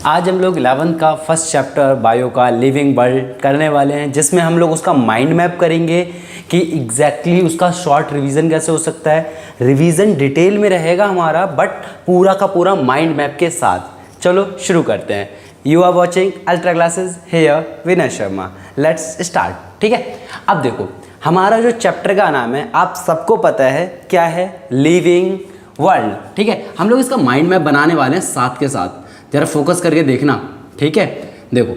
आज हम लोग 11th का फर्स्ट चैप्टर बायो का लिविंग वर्ल्ड करने वाले हैं, जिसमें हम लोग उसका माइंड मैप करेंगे कि एग्जैक्टली उसका शॉर्ट रिवीजन कैसे हो सकता है। रिवीजन डिटेल में रहेगा हमारा, बट पूरा का पूरा माइंड मैप के साथ। चलो शुरू करते हैं। You are watching ultra classes here Vinay Sharma. Let's start. ठीक है, अब देखो हमारा जो चैप्टर का नाम है आप सबको पता है क्या है, लिविंग वर्ल्ड। ठीक है, हम लोग इसका माइंड मैप बनाने वाले हैं साथ के साथ। जरा फोकस करके देखना। ठीक है, देखो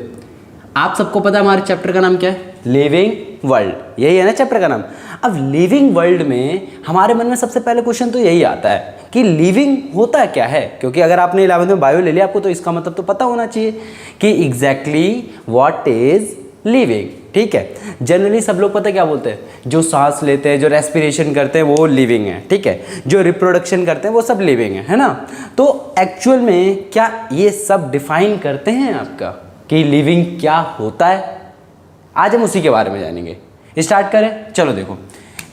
आप सबको पता है हमारे चैप्टर का नाम क्या है, लिविंग वर्ल्ड। यही है ना चैप्टर का नाम। अब लिविंग वर्ल्ड में हमारे मन में सबसे पहले क्वेश्चन तो यही आता है कि लिविंग होता क्या है, क्योंकि अगर आपने 11th में बायो ले लिया आपको तो इसका मतलब तो पता होना चाहिए कि एग्जैक्टली व्हाट इज लिविंग। ठीक है, जनरली सब लोग पता क्या बोलते हैं, जो सांस लेते हैं, जो रेस्पिरेशन करते हैं वो लिविंग है। ठीक है, जो रिप्रोडक्शन करते हैं वो सब लिविंग है ना। तो एक्चुअल में क्या ये सब डिफाइन करते हैं आपका कि लिविंग क्या होता है? आज हम उसी के बारे में जानेंगे। स्टार्ट करें, चलो देखो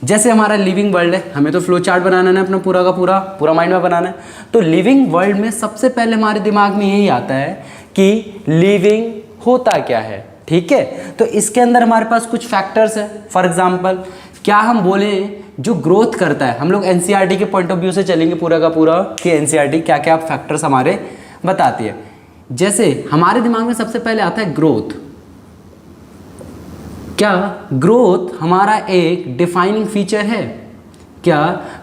जैसे हमारा लिविंग वर्ल्ड है, हमें तो फ्लो चार्ट बनाना है अपना पूरा का पूरा माइंड में बनाना है। तो लिविंग वर्ल्ड में सबसे पहले हमारे दिमाग में यही आता है कि लिविंग होता क्या है। ठीक है, तो इसके अंदर हमारे पास कुछ फैक्टर्स है। फॉर एग्जांपल क्या हम बोले जो ग्रोथ करता है, हम लोग एनसीईआरटी के पॉइंट ऑफ व्यू से चलेंगे पूरा का पूरा कि एनसीईआरटी क्या क्या फैक्टर्स हमारे बताती है। जैसे हमारे दिमाग में सबसे पहले आता है ग्रोथ। क्या ग्रोथ हमारा एक डिफाइनिंग फीचर है? क्या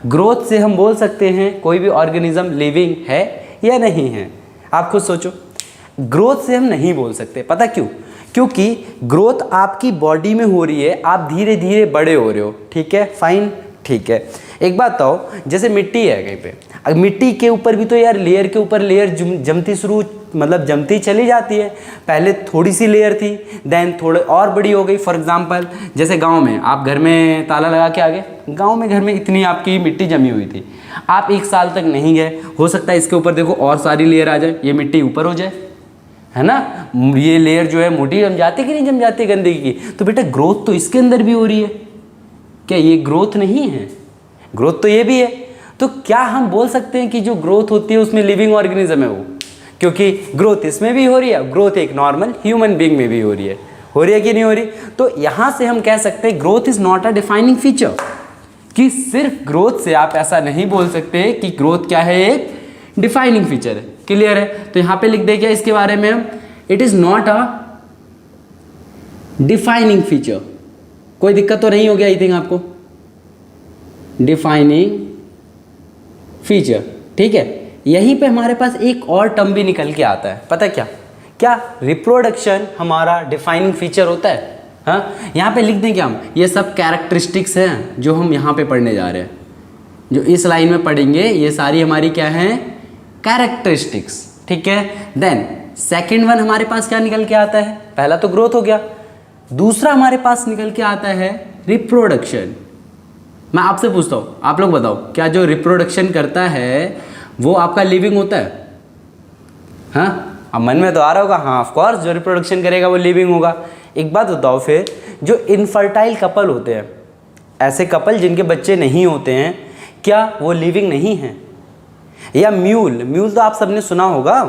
ग्रोथ से हम बोल सकते हैं कोई भी ऑर्गेनिज्म लिविंग है या नहीं है? आप खुद सोचो। ग्रोथ से हम नहीं बोल सकते, पता क्यों? क्योंकि ग्रोथ आपकी बॉडी में हो रही है, आप धीरे धीरे बड़े हो रहे हो। ठीक है, फाइन, ठीक है। एक बात बताओ, जैसे मिट्टी है कहीं पे, अब मिट्टी के ऊपर भी तो यार लेयर के ऊपर लेयर जमती जमती चली जाती है। पहले थोड़ी सी लेयर थी, देन थोड़े और बड़ी हो गई। फॉर एग्जांपल जैसे गांव में आप घर में ताला लगा के आ गए, गांव में घर में इतनी आपकी मिट्टी जमी हुई थी, आप 1 साल तक नहीं गए, हो सकता है इसके ऊपर देखो और सारी लेयर आ जाए, ये मिट्टी ऊपर हो जाए, है ना। ये लेयर जो है मोटी जम जाती कि नहीं जम जाती गंदगी की? तो बेटा ग्रोथ तो इसके अंदर भी हो रही है। क्या ये ग्रोथ नहीं है? ग्रोथ तो ये भी है। तो क्या हम बोल सकते हैं कि जो ग्रोथ होती है उसमें लिविंग ऑर्गेनिज्म है वो? क्योंकि ग्रोथ इसमें भी हो रही है, ग्रोथ एक नॉर्मल ह्यूमन बीइंग में भी हो रही है कि नहीं हो रही? तो यहां से हम कह सकते हैं growth is not a defining feature, कि सिर्फ ग्रोथ से आप ऐसा नहीं बोल सकते कि ग्रोथ क्या है, एक डिफाइनिंग फीचर है। क्लियर है? तो यहां पे लिख दे क्या इसके बारे में हम, it is not a defining feature. कोई दिक्कत तो नहीं हो गया आई थिंक आपको? Defining feature. ठीक है, यहीं पे हमारे पास एक और टर्म भी निकल के आता है, पता क्या? क्या रिप्रोडक्शन हमारा डिफाइनिंग फीचर होता है? हाँ, यहां पे लिख दें क्या हम, ये सब कैरेक्टरिस्टिक्स हैं जो हम यहां पे पढ़ने जा रहे हैं, जो इस लाइन में पढ़ेंगे, ये सारी हमारी क्या है, कैरेक्टरिस्टिक्स। ठीक है, देन सेकेंड वन हमारे पास क्या निकल के आता है? पहला तो ग्रोथ हो गया, दूसरा हमारे पास निकल के आता है रिप्रोडक्शन। मैं आपसे पूछता हूँ, आप लोग बताओ, क्या जो रिप्रोडक्शन करता है वो आपका लिविंग होता है? हाँ, अब मन में तो आ रहा होगा, हाँ ऑफ कोर्स जो रिप्रोडक्शन करेगा वो लिविंग होगा। एक बात बताओ फिर, जो इनफर्टाइल कपल होते हैं, ऐसे कपल जिनके बच्चे नहीं होते हैं, क्या वो लिविंग नहीं है? या म्यूल तो आप सबने सुना होगा।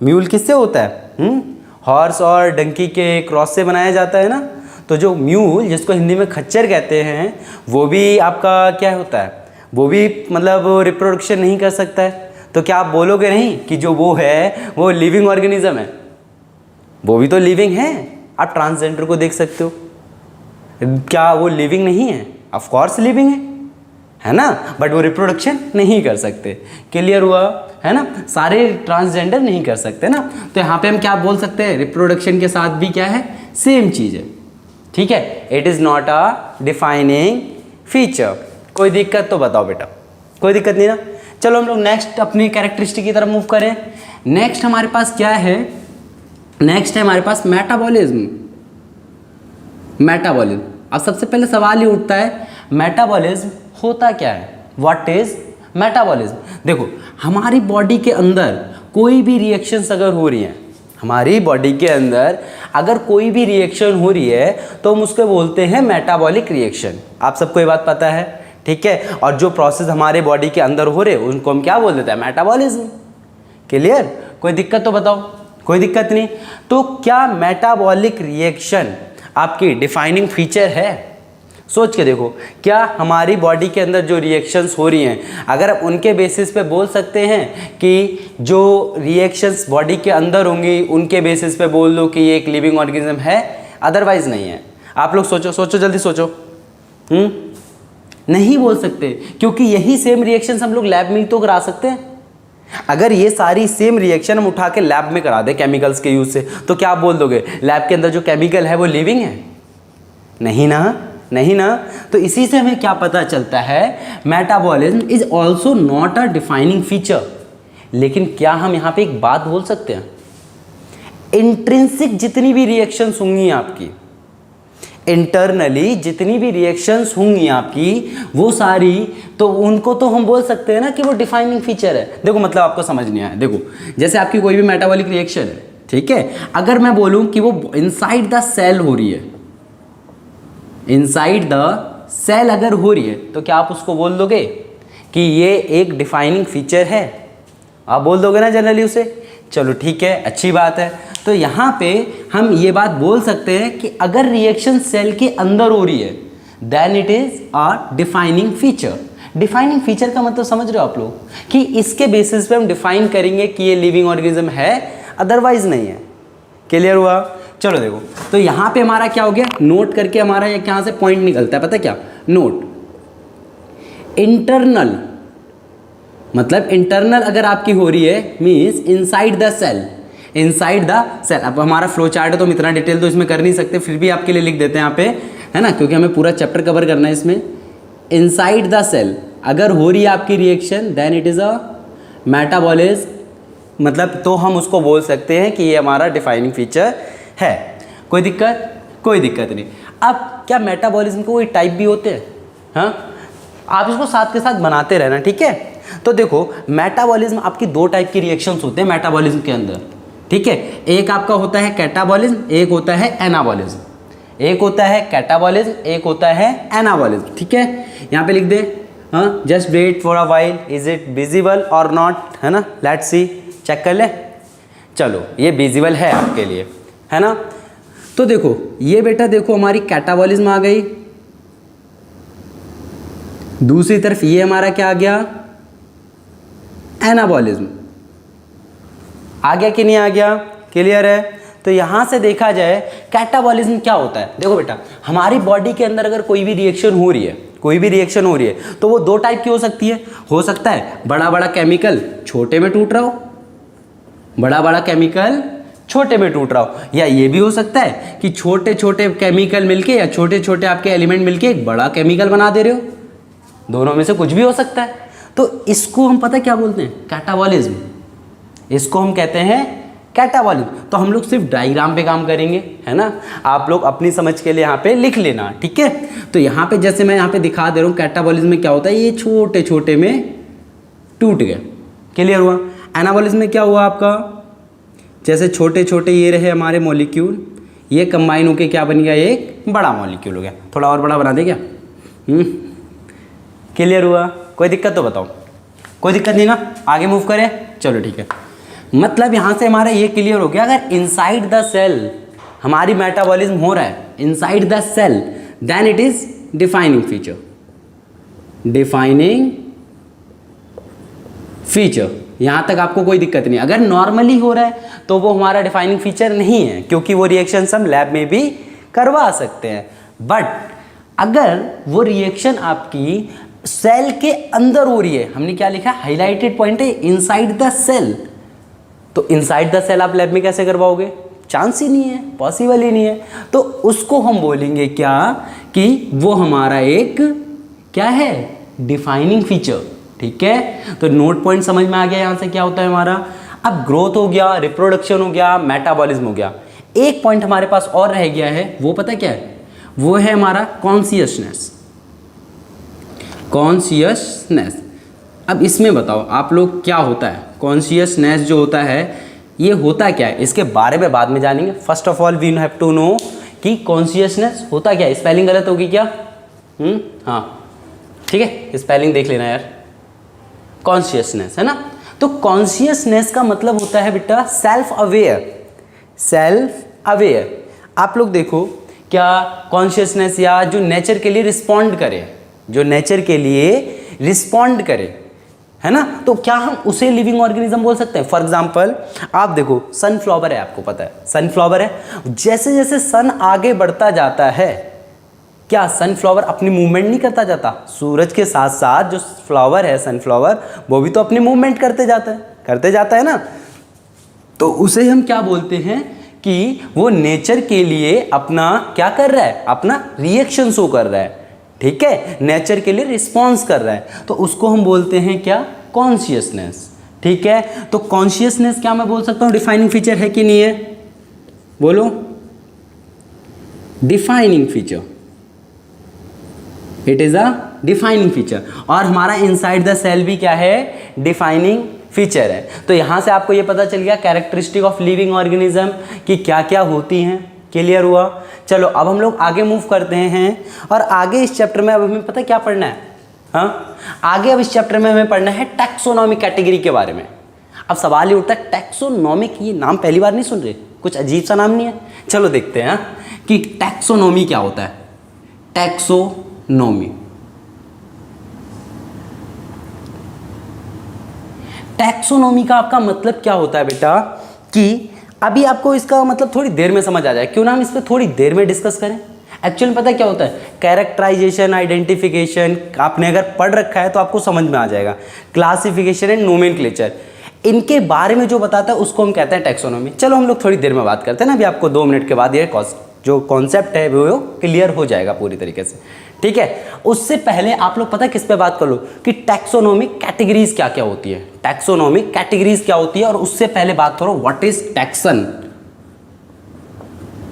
म्यूल किससे होता है? हॉर्स और डंकी के क्रॉस से बनाया जाता है ना। तो जो म्यूल, जिसको हिंदी में खच्चर कहते हैं, वो भी आपका क्या होता है, वो भी मतलब रिप्रोडक्शन नहीं कर सकता है। तो क्या आप बोलोगे नहीं कि जो वो है वो लिविंग ऑर्गेनिज्म है? वो भी तो लिविंग है। आप ट्रांसजेंडर को देख सकते हो, क्या वो लिविंग नहीं है? ऑफ कोर्स लिविंग है ना, बट वो रिप्रोडक्शन नहीं कर सकते। क्लियर हुआ है ना? सारे ट्रांसजेंडर नहीं कर सकते ना। तो यहाँ पे हम क्या बोल सकते हैं, रिप्रोडक्शन के साथ भी क्या है, सेम चीज़ है। ठीक है, it is not a defining feature. कोई दिक्कत तो बताओ बेटा, कोई दिक्कत नहीं ना। चलो हम लोग नेक्स्ट अपनी कैरेक्टरिस्टिक की तरफ मूव करें। नेक्स्ट हमारे पास क्या है, नेक्स्ट है हमारे पास मेटाबॉलिज्म। मेटाबॉलिज्म, अब सबसे पहले सवाल ये उठता है, मेटाबॉलिज्म होता क्या है? What is metabolism? देखो हमारी बॉडी के अंदर कोई भी रिएक्शंस अगर हो रही हैं, हमारी बॉडी के अंदर अगर कोई भी रिएक्शन हो रही है तो हम उसको बोलते हैं मेटाबॉलिक रिएक्शन। आप सबको ये बात पता है? ठीक है, और जो प्रोसेस हमारे बॉडी के अंदर हो रहे हैं उनको हम क्या बोल देते हैं, मेटाबॉलिज्म। क्लियर? कोई दिक्कत तो बताओ, कोई दिक्कत नहीं। तो क्या मेटाबॉलिक रिएक्शन आपकी डिफाइनिंग फीचर है? सोच के देखो, क्या हमारी बॉडी के अंदर जो रिएक्शंस हो रही हैं, अगर आप उनके बेसिस पे बोल सकते हैं कि जो रिएक्शंस बॉडी के अंदर होंगी उनके बेसिस पे बोल दो कि ये एक लिविंग ऑर्गेनिज्म है, अदरवाइज नहीं है। आप लोग सोचो सोचो जल्दी सोचो। नहीं बोल सकते, क्योंकि यही सेम रिएक्शंस हम लोग लैब में तो करा सकते हैं। अगर ये सारी सेम रिएक्शन हम उठा के लैब में करा दे केमिकल्स के यूज से, तो क्या आप बोल दोगे लैब के अंदर जो केमिकल है वो लिविंग है? नहीं ना, नहीं ना। तो इसी से हमें क्या पता चलता है, metabolism is also not a defining feature. लेकिन क्या हम यहाँ पे एक बात बोल सकते हैं, इंट्रिंसिक जितनी भी रिएक्शंस होंगी आपकी, इंटरनली जितनी भी रिएक्शंस होंगी आपकी, वो सारी, तो उनको तो हम बोल सकते हैं ना कि वो डिफाइनिंग फीचर है। देखो मतलब आपको समझ नहीं आया, देखो जैसे आपकी कोई भी मेटाबॉलिक रिएक्शन है, ठीक है, अगर मैं बोलूं कि वो इनसाइड द सेल हो रही है, इनसाइड द सेल अगर हो रही है, तो क्या आप उसको बोल दोगे कि ये एक डिफाइनिंग फीचर है? आप बोल दोगे ना जनरली उसे। चलो ठीक है, अच्छी बात है। तो यहाँ पे हम ये बात बोल सकते हैं कि अगर रिएक्शन सेल के अंदर हो रही है, then it is a defining feature. Defining feature का मतलब समझ रहे हो आप लोग, कि इसके बेसिस पे हम डिफाइन करेंगे कि ये लिविंग ऑर्गेनिज्म है, अदरवाइज नहीं है। क्लियर हुआ? चलो देखो, तो यहाँ पे हमारा क्या हो गया, नोट करके हमारा ये यहाँ से पॉइंट निकलता है, पता है क्या? नोट इंटरनल, मतलब इंटरनल अगर आपकी हो रही है means inside the cell, inside the cell. अब हमारा फ्लो चार्ट है तो हम इतना डिटेल तो इसमें कर नहीं सकते, फिर भी आपके लिए लिख देते हैं यहाँ पे, है ना, क्योंकि हमें पूरा चैप्टर कवर करना है इसमें। इनसाइड द सेल अगर हो रही है आपकी reaction, then it is a metabolism, मतलब तो हम उसको बोल सकते हैं कि ये हमारा डिफाइनिंग फीचर है। कोई दिक्कत? कोई दिक्कत नहीं। अब क्या मेटाबॉलिज्म के कोई टाइप भी होते हैं? हाँ, आप इसको साथ के साथ बनाते रहना, ठीक है। तो देखो मेटाबॉलिज्म आपकी दो टाइप की रिएक्शंस होते हैं मेटाबॉलिज्म के अंदर, ठीक है। एक आपका होता है कैटाबॉलिज्म, एक होता है एनाबॉलिज्म। एक होता है कैटाबॉलिज्म, एक होता है एनाबॉलिज्म, ठीक है। यहाँ पे लिख दे, हाँ, just wait for a while, is it visible और नॉट, है ना, लेट्स सी, चेक कर ले। चलो ये विजिबल है आपके लिए, है ना। तो देखो ये बेटा, देखो हमारी कैटाबॉलिज्म आ गई, दूसरी तरफ ये हमारा क्या आ गया, एनाबॉलिज्म। आ गया कि नहीं आ गया? क्लियर है? तो यहां से देखा जाए कैटाबॉलिज्म क्या होता है। देखो बेटा, हमारी बॉडी के अंदर अगर कोई भी रिएक्शन हो रही है, कोई भी रिएक्शन हो रही है, तो वो दो टाइप की हो सकती है। हो सकता है बड़ा बड़ा केमिकल छोटे में टूट रहा हो, बड़ा बड़ा केमिकल छोटे में टूट रहा हो, या ये भी हो सकता है कि छोटे छोटे केमिकल मिलके या छोटे छोटे आपके एलिमेंट मिलके एक बड़ा केमिकल बना दे रहे हो। दोनों में से कुछ भी हो सकता है। तो इसको हम पता क्या बोलते हैं, कैटाबॉलिज्म। इसको हम कहते हैं कैटाबॉलिज्म। तो हम लोग सिर्फ डायग्राम पे काम करेंगे, है ना। आप लोग अपनी समझ के लिए यहाँ पे लिख लेना, ठीक है। तो यहाँ पे जैसे मैं यहाँ पे दिखा दे रहा हूँ, कैटाबॉलिज्म में क्या होता है, ये छोटे छोटे में टूट गए। क्लियर हुआ? एनाबॉलिज्म में क्या हुआ आपका, जैसे छोटे छोटे ये रहे हमारे मॉलिक्यूल, ये कंबाइन होके क्या बन गया, एक बड़ा मॉलिक्यूल हो गया। थोड़ा और बड़ा बना दे क्या? क्लियर हुआ? कोई दिक्कत तो बताओ। कोई दिक्कत नहीं ना, आगे मूव करें। चलो ठीक है, मतलब यहाँ से हमारा ये क्लियर हो गया, अगर इनसाइड द सेल हमारी मेटाबॉलिज्म हो रहा है, inside the cell, then it is defining feature. Defining feature, यहाँ तक आपको कोई दिक्कत नहीं। अगर नॉर्मली हो रहा है तो वो हमारा डिफाइनिंग फीचर नहीं है, क्योंकि वो रिएक्शंस हम लैब में भी करवा सकते हैं। बट अगर वो रिएक्शन आपकी सेल के अंदर हो रही है, हमने क्या लिखा, हाईलाइटेड पॉइंट है इनसाइड द सेल, तो इनसाइड द सेल आप लैब में कैसे करवाओगे? चांस ही नहीं है, पॉसिबल ही नहीं है। तो उसको हम बोलेंगे क्या, कि वो हमारा एक क्या है, डिफाइनिंग फीचर, ठीक है। तो नोट पॉइंट समझ में आ गया यहाँ से क्या होता है हमारा। अब ग्रोथ हो गया, रिप्रोडक्शन हो गया, मेटाबॉलिज्म हो गया। एक पॉइंट हमारे पास और रह गया है, वो पता क्या है, वो है हमारा कॉन्शियसनेस। कॉन्शियसनेस, अब इसमें बताओ आप लोग क्या होता है कॉन्शियसनेस जो होता है, ये होता क्या है, इसके बारे में बाद में जानेंगे। First of all we have to know कि कॉन्शियसनेस होता क्या है। स्पेलिंग गलत होगी क्या? हाँ ठीक है, स्पेलिंग देख लेना यार। कॉन्शियसनेस है ना, तो कॉन्शियसनेस का मतलब होता है बेटा सेल्फ अवेयर। Self aware. आप लोग देखो, क्या कॉन्शियसनेस या जो नेचर के लिए रिस्पॉन्ड करे, जो नेचर के लिए रिस्पॉन्ड करे, है ना, तो क्या हम उसे लिविंग ऑर्गेनिज्म बोल सकते हैं? फॉर एग्जाम्पल आप देखो, सनफ्लावर है, आपको पता है सनफ्लावर है, जैसे जैसे सन आगे बढ़ता जाता है, क्या सनफ्लावर अपनी मूवमेंट नहीं करता जाता? सूरज के साथ साथ जो फ्लावर है सनफ्लावर, वो भी तो अपनी मूवमेंट करते जाता है ना। तो उसे हम क्या बोलते हैं कि वो नेचर के लिए अपना क्या कर रहा है, अपना रिएक्शन शो कर रहा है, ठीक है, नेचर के लिए रिस्पॉन्स कर रहा है, तो उसको हम बोलते हैं क्या? कॉन्शियसनेस, ठीक है। तो कॉन्शियसनेस क्या मैं बोल सकता हूँ डिफाइनिंग फीचर है कि नहीं है? बोलो, defining feature, it is a defining feature. और हमारा इनसाइड द सेल भी क्या है? डिफाइनिंग फीचर है। तो यहां से आपको ये पता चल गया कैरेक्टरिस्टिक ऑफ लिविंग ऑर्गेनिज्म कि क्या क्या होती हैं। क्लियर हुआ? चलो अब हम लोग आगे मूव करते हैं, और आगे इस चैप्टर में अब हमें पता क्या पढ़ना है? हाँ, आगे अब इस चैप्टर में हमें पढ़ना है टैक्सोनॉमिक कैटेगरी के बारे में। अब सवाल ये उठता है, टैक्सोनॉमिक, ये नाम पहली बार नहीं सुन रहे? कुछ अजीब सा नाम नहीं है? चलो देखते हैं कि टैक्सोनॉमी क्या होता है। टैक्सोनॉमी, टैक्सोनॉमी का आपका मतलब क्या होता है बेटा? कि अभी आपको इसका मतलब थोड़ी देर में समझ आ जाए, क्यों ना हम इस पर थोड़ी देर में डिस्कस करें। एक्चुअली पता क्या होता है? कैरेक्टराइजेशन, आइडेंटिफिकेशन आपने अगर पढ़ रखा है तो आपको समझ में आ जाएगा। क्लासिफिकेशन एंड नोमेनक्लेचर, इनके बारे में जो बताता है उसको हम कहते हैं टैक्सोनॉमी। चलो हम लोग थोड़ी देर में बात करते हैं ना, अभी आपको 2 मिनट के बाद ये जो कॉन्सेप्ट है वो क्लियर हो जाएगा पूरी तरीके से, ठीक है। उससे पहले आप लोग पता किस पे बात कर लो कि टैक्सोनॉमिक कैटेगरीज क्या क्या होती है, टैक्सोनॉमिक कैटेगरीज क्या होती है। और उससे पहले बात करो व्हाट इज टैक्सन।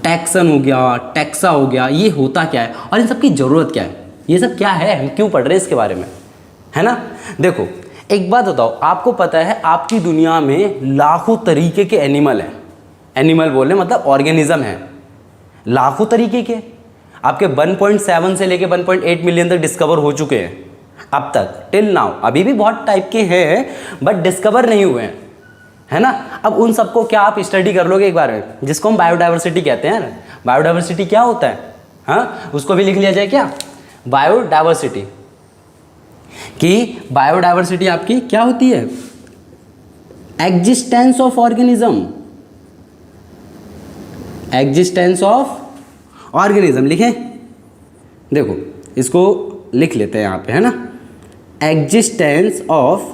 टैक्सन हो गया, टैक्सा हो गया, ये होता क्या है और इन सब की जरूरत क्या है, ये सब क्या है, हम क्यों पढ़ रहे हैं इसके बारे में, है ना। देखो एक बात बताओ, आपको पता है आपकी दुनिया में लाखों तरीके के एनिमल हैं, एनिमल बोले मतलब ऑर्गेनिज्म है, लाखों तरीके के। आपके 1.7 से लेके 1.8 मिलियन तक डिस्कवर हो चुके हैं अब तक, टिल नाउ। अभी भी बहुत टाइप के हैं बट डिस्कवर नहीं हुए हैं, है ना। अब उन सबको क्या आप स्टडी कर लोगे एक बार में, जिसको हम बायोडाइवर्सिटी कहते हैं। बायोडाइवर्सिटी क्या होता है, हाँ, उसको भी लिख लिया जाए क्या, बायोडाइवर्सिटी। कि बायोडाइवर्सिटी आपकी क्या होती है? Existence of organism, existence of organism लिखें। देखो इसको लिख लेते हैं यहाँ पे, है ना, existence of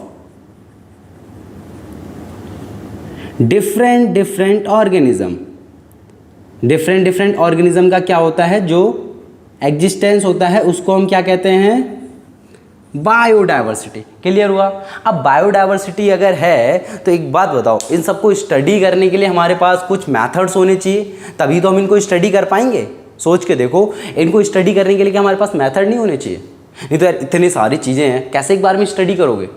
different different organism. Different different organism का क्या होता है, जो एग्जिस्टेंस होता है उसको हम क्या कहते हैं, बायोडाइवर्सिटी। क्लियर हुआ? अब बायोडाइवर्सिटी अगर है तो एक बात बताओ, इन सबको स्टडी करने के लिए हमारे पास कुछ मेथड्स होने चाहिए, तभी तो हम इनको स्टडी कर पाएंगे। सोच के देखो, इनको स्टडी करने के लिए क्या हमारे पास मेथड नहीं होने चाहिए? नहीं तो यार इतनी सारी चीज़ें हैं, कैसे एक बार में स्टडी करोगे,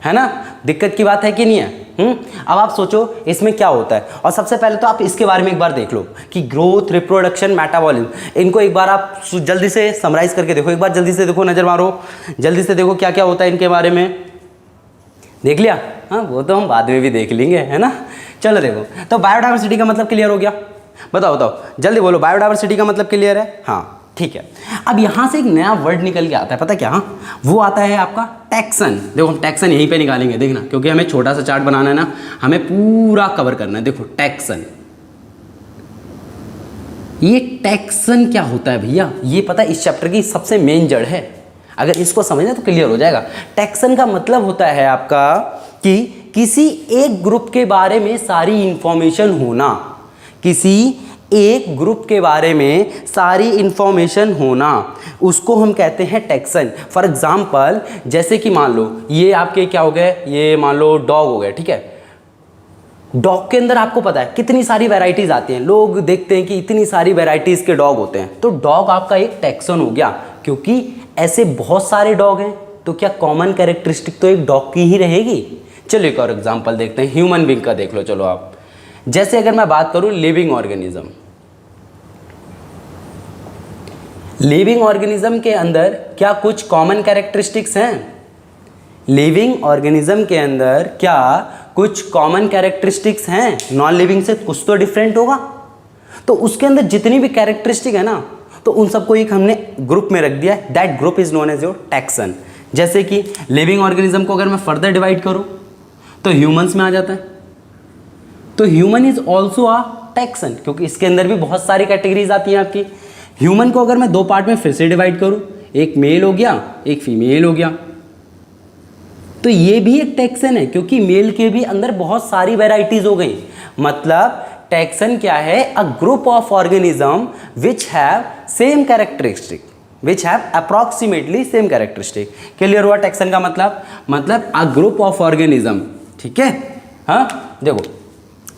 है ना। दिक्कत की बात है कि नहीं है? अब आप सोचो इसमें क्या होता है। और सबसे पहले तो आप इसके बारे में एक बार देख लो कि ग्रोथ, रिप्रोडक्शन, मेटाबॉलिज्म, इनको एक बार आप जल्दी से समराइज करके देखो, एक बार जल्दी से देखो, नज़र मारो, जल्दी से देखो क्या क्या होता है इनके बारे में। देख लिया? हाँ, वो तो हम बाद में भी देख लेंगे, है ना। चलो देखो, तो बायोडाइवर्सिटी का मतलब क्लियर हो गया? बताओ बताओ जल्दी बोलो, बायोडाइवर्सिटी का मतलब क्लियर है? हाँ ठीक है। अब यहाँ से एक नया वर्ड निकल के आता है, पता क्या? वो आता है आपका टैक्सन। देखो हम टैक्सन यहीं पे निकालेंगे, देखना, क्योंकि हमें छोटा सा चार्ट बनाना है ना, हमें पूरा कवर करना है। देखो टैक्सन, ये टैक्सन क्या होता है भैया, ये पता है इस चैप्टर की सबसे मेन जड़ है। अगर इसको समझना तो क्लियर हो जाएगा। टैक्सन का मतलब होता है आपका कि किसी एक ग्रुप के बारे में सारी इंफॉर्मेशन होना, किसी एक ग्रुप के बारे में सारी इंफॉर्मेशन होना, उसको हम कहते हैं टैक्सन। फॉर एग्जाम्पल जैसे कि मान लो ये आपके क्या हो गए, ये मान लो डॉग हो गए, ठीक है। डॉग के अंदर आपको पता है कितनी सारी वैरायटीज आती हैं, लोग देखते हैं कि इतनी सारी वैरायटीज के डॉग होते हैं, तो डॉग आपका एक टैक्सन हो गया, क्योंकि ऐसे बहुत सारे डॉग हैं, तो क्या कॉमन कैरेक्टरिस्टिक तो एक डॉग की ही रहेगी। चलो एक और एग्जाम्पल देखते हैं, ह्यूमन बींग का देख लो। चलो आप, जैसे अगर मैं बात करूं लिविंग ऑर्गेनिज्म, लिविंग ऑर्गेनिज्म के अंदर क्या कुछ कॉमन कैरेक्टरिस्टिक्स हैं? लिविंग ऑर्गेनिज्म के अंदर क्या कुछ कॉमन कैरेक्टरिस्टिक्स हैं नॉन लिविंग से, कुछ तो डिफरेंट होगा। तो उसके अंदर जितनी भी कैरेक्टरिस्टिक है ना, तो उन सबको एक हमने ग्रुप में रख दिया है। That group is known as your taxon. जैसे कि लिविंग ऑर्गेनिज्म को अगर मैं फर्दर डिवाइड करूं तो ह्यूमंस में आ जाता है। तो human is also a taxon, क्योंकि इसके अंदर भी बहुत सारी कैटेगरीज आती हैं आपकी। ह्यूमन को अगर मैं दो पार्ट में फिर से डिवाइड करूं, एक मेल हो गया, एक फीमेल हो गया, तो ये भी एक टैक्सन है, क्योंकि मेल के भी अंदर बहुत सारी वेराइटीज हो गई। मतलब टैक्सन क्या है? अ group of organism which have same characteristic, which have approximately same characteristic. Clear हुआ टैक्सन का मतलब अ ग्रुप ऑफ ऑर्गेनिज्म। ठीक है, हाँ देखो,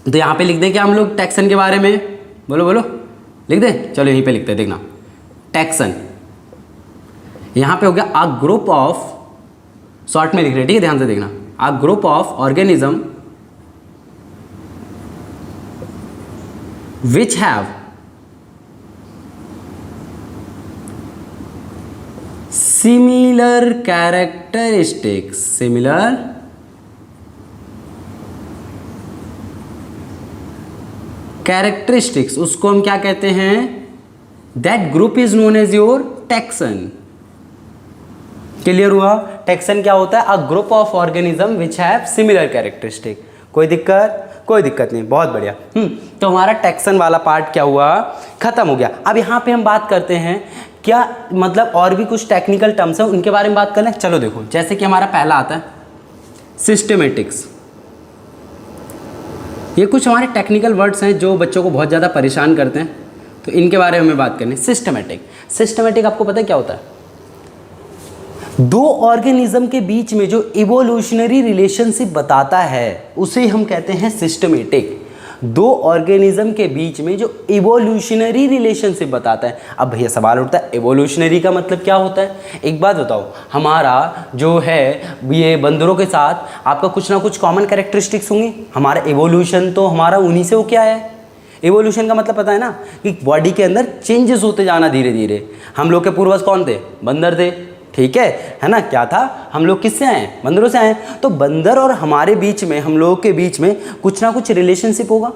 तो यहाँ पे लिख दें क्या हम लोग टैक्सन के बारे में? बोलो बोलो, लिख दें? चलो यहीं पे लिखते हैं, देखना टैक्सन। यहाँ पे हो गया अ ग्रुप ऑफ, शॉर्ट में लिख रहे हैं, ठीक है, ध्यान से देखना, अ group of organism which have similar characteristics, similar characteristics, उसको हम क्या कहते हैं? that group is known as your taxon। Clear हुआ? टैक्सन क्या होता है? अ group of organism which have similar characteristic. कोई दिक्कत? कोई दिक्कत नहीं, बहुत बढ़िया। तो हमारा टैक्सन वाला पार्ट क्या हुआ? खत्म हो गया। अब यहाँ पे हम बात करते हैं क्या, मतलब और भी कुछ टेक्निकल टर्म्स हैं, उनके बारे में बात कर लें। चलो देखो, जैसे कि हमारा पहला आता है सिस्टमेटिक्स। ये कुछ हमारे टेक्निकल वर्ड्स हैं जो बच्चों को बहुत ज़्यादा परेशान करते हैं, तो इनके बारे में हमें बात करनी। सिस्टमेटिक आपको पता है क्या होता है? दो ऑर्गेनिज्म के बीच में जो इवोल्यूशनरी रिलेशनशिप बताता है उसे हम कहते हैं सिस्टमेटिक। दो ऑर्गेनिज्म के बीच में जो इवोल्यूशनरी रिलेशनशिप बताता है। अब भैया सवाल उठता है, इवोल्यूशनरी का मतलब क्या होता है? एक बात बताओ, हमारा जो है ये बंदरों के साथ आपका कुछ ना कुछ कॉमन कैरेक्टरिस्टिक्स होंगी। हमारा इवोल्यूशन तो हमारा उन्हीं से हो क्या है। इवोल्यूशन का मतलब पता है ना, कि बॉडी के अंदर चेंजेस होते जाना धीरे धीरे। हम लोग के पूर्वज कौन थे? बंदर थे, ठीक है ना? क्या था? हम लोग किससे आए? बंदरों से आए। तो बंदर और हमारे बीच में, हम लोगों के बीच में कुछ ना कुछ रिलेशनशिप होगा,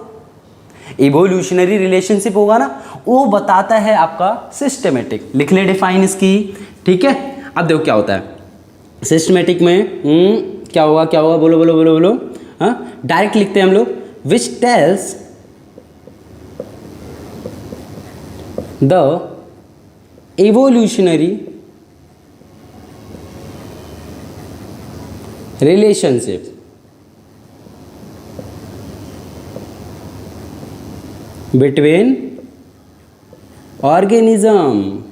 इवोल्यूशनरी रिलेशनशिप होगा ना, वो बताता है आपका सिस्टमेटिक। लिख ले डिफाइन इसकी, ठीक है। अब देखो क्या होता है सिस्टमेटिक में, क्या होगा? क्या होगा? बोलो बोलो बोलो बोलो। हाँ, डायरेक्ट लिखते हैं हम लोग, which tells the evolutionary relationship between organism,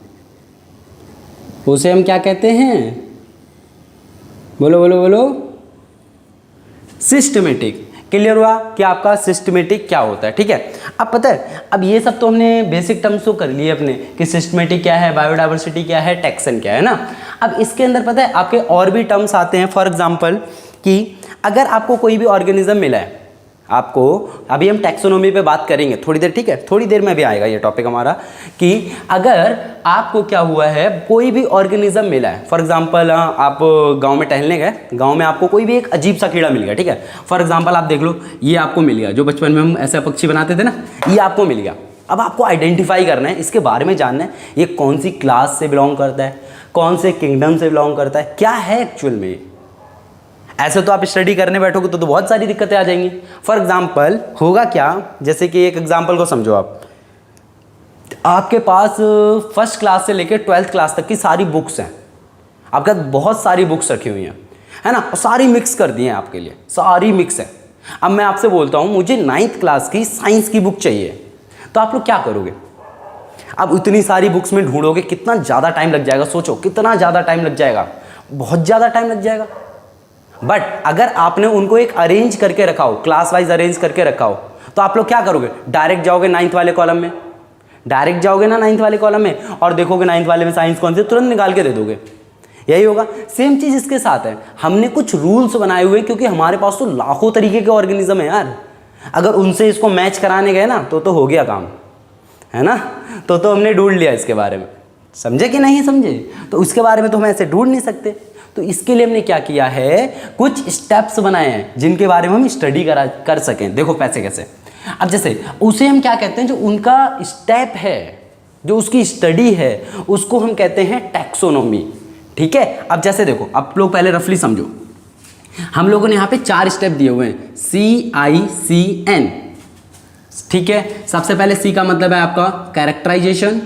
उसे हम क्या कहते हैं? बोलो बोलो बोलो, सिस्टमेटिक। क्लियर हुआ कि आपका सिस्टमेटिक क्या होता है? ठीक है। अब पता है, अब ये सब तो हमने बेसिक टर्म्स तो कर लिए अपने, कि सिस्टमेटिक क्या है, बायोडाइवर्सिटी क्या है, टैक्सन क्या है ना। अब इसके अंदर पता है आपके और भी टर्म्स आते हैं। फॉर एग्जांपल कि अगर आपको कोई भी ऑर्गेनिज्म मिला है, आपको, अभी हम टैक्सोनॉमी पे बात करेंगे थोड़ी देर, ठीक है, थोड़ी देर में भी आएगा ये टॉपिक हमारा, कि अगर आपको क्या हुआ है, कोई भी ऑर्गेनिज्म मिला है। फॉर एग्जांपल आप गांव में टहलने गए, गांव में आपको कोई भी एक अजीब सा कीड़ा मिल गया, ठीक है। फॉर एग्जांपल आप देख लो, ये आपको मिल गया, जो बचपन में हम ऐसे पक्षी बनाते थे ना, ये आपको मिल गया। अब आपको आइडेंटिफाई करना है, इसके बारे में जानना है, ये कौन सी क्लास से बिलोंग करता है, कौन से किंगडम से बिलोंग करता है, क्या है एक्चुअल में। ऐसे तो आप स्टडी करने बैठोगे तो बहुत सारी दिक्कतें आ जाएंगी। फॉर एग्जाम्पल होगा क्या, जैसे कि एक एग्जाम्पल को समझो, आपके पास फर्स्ट क्लास से लेकर 12th क्लास तक की सारी बुक्स हैं, आपके पास बहुत सारी बुक्स रखी हुई हैं, है ना, सारी मिक्स कर दी हैं आपके लिए, सारी मिक्स है। अब मैं आपसे बोलता हूँ मुझे 9th क्लास की साइंस की बुक चाहिए, तो आप लोग क्या करोगे? अब इतनी सारी बुक्स में ढूंढोगे, कितना ज़्यादा टाइम लग जाएगा, सोचो कितना ज़्यादा टाइम लग जाएगा, बहुत ज़्यादा टाइम लग जाएगा। बट अगर आपने उनको एक अरेंज करके रखा हो, क्लास वाइज अरेंज करके रखा हो, तो आप लोग क्या करोगे? डायरेक्ट जाओगे 9th वाले कॉलम में, डायरेक्ट जाओगे ना 9th वाले कॉलम में, और देखोगे 9th वाले में साइंस कौन सी, तुरंत निकाल के दे दोगे। यही होगा। सेम चीज़ इसके साथ है, हमने कुछ रूल्स बनाए हुए, क्योंकि हमारे पास तो लाखों तरीके के ऑर्गेनिज्म है यार, अगर उनसे इसको मैच कराने गए ना तो हो गया काम, है ना। तो हमने ढूंढ लिया इसके बारे में, समझे कि नहीं समझे? तो उसके बारे में तो हम ऐसे ढूंढ नहीं सकते। तो इसके लिए हमने क्या किया है, कुछ स्टेप्स बनाए हैं जिनके बारे में हम स्टडी कर सकें। देखो पैसे कैसे, अब जैसे उसे हम क्या कहते हैं, जो उनका स्टेप है, जो उसकी स्टडी है, उसको हम कहते हैं टैक्सोनॉमी। ठीक है, अब जैसे देखो, आप लोग पहले रफली समझो, हम लोगों ने यहाँ पे 4 स्टेप दिए हुए हैं, CICN। ठीक है, सबसे पहले C का मतलब है आपका कैरेक्टराइजेशन,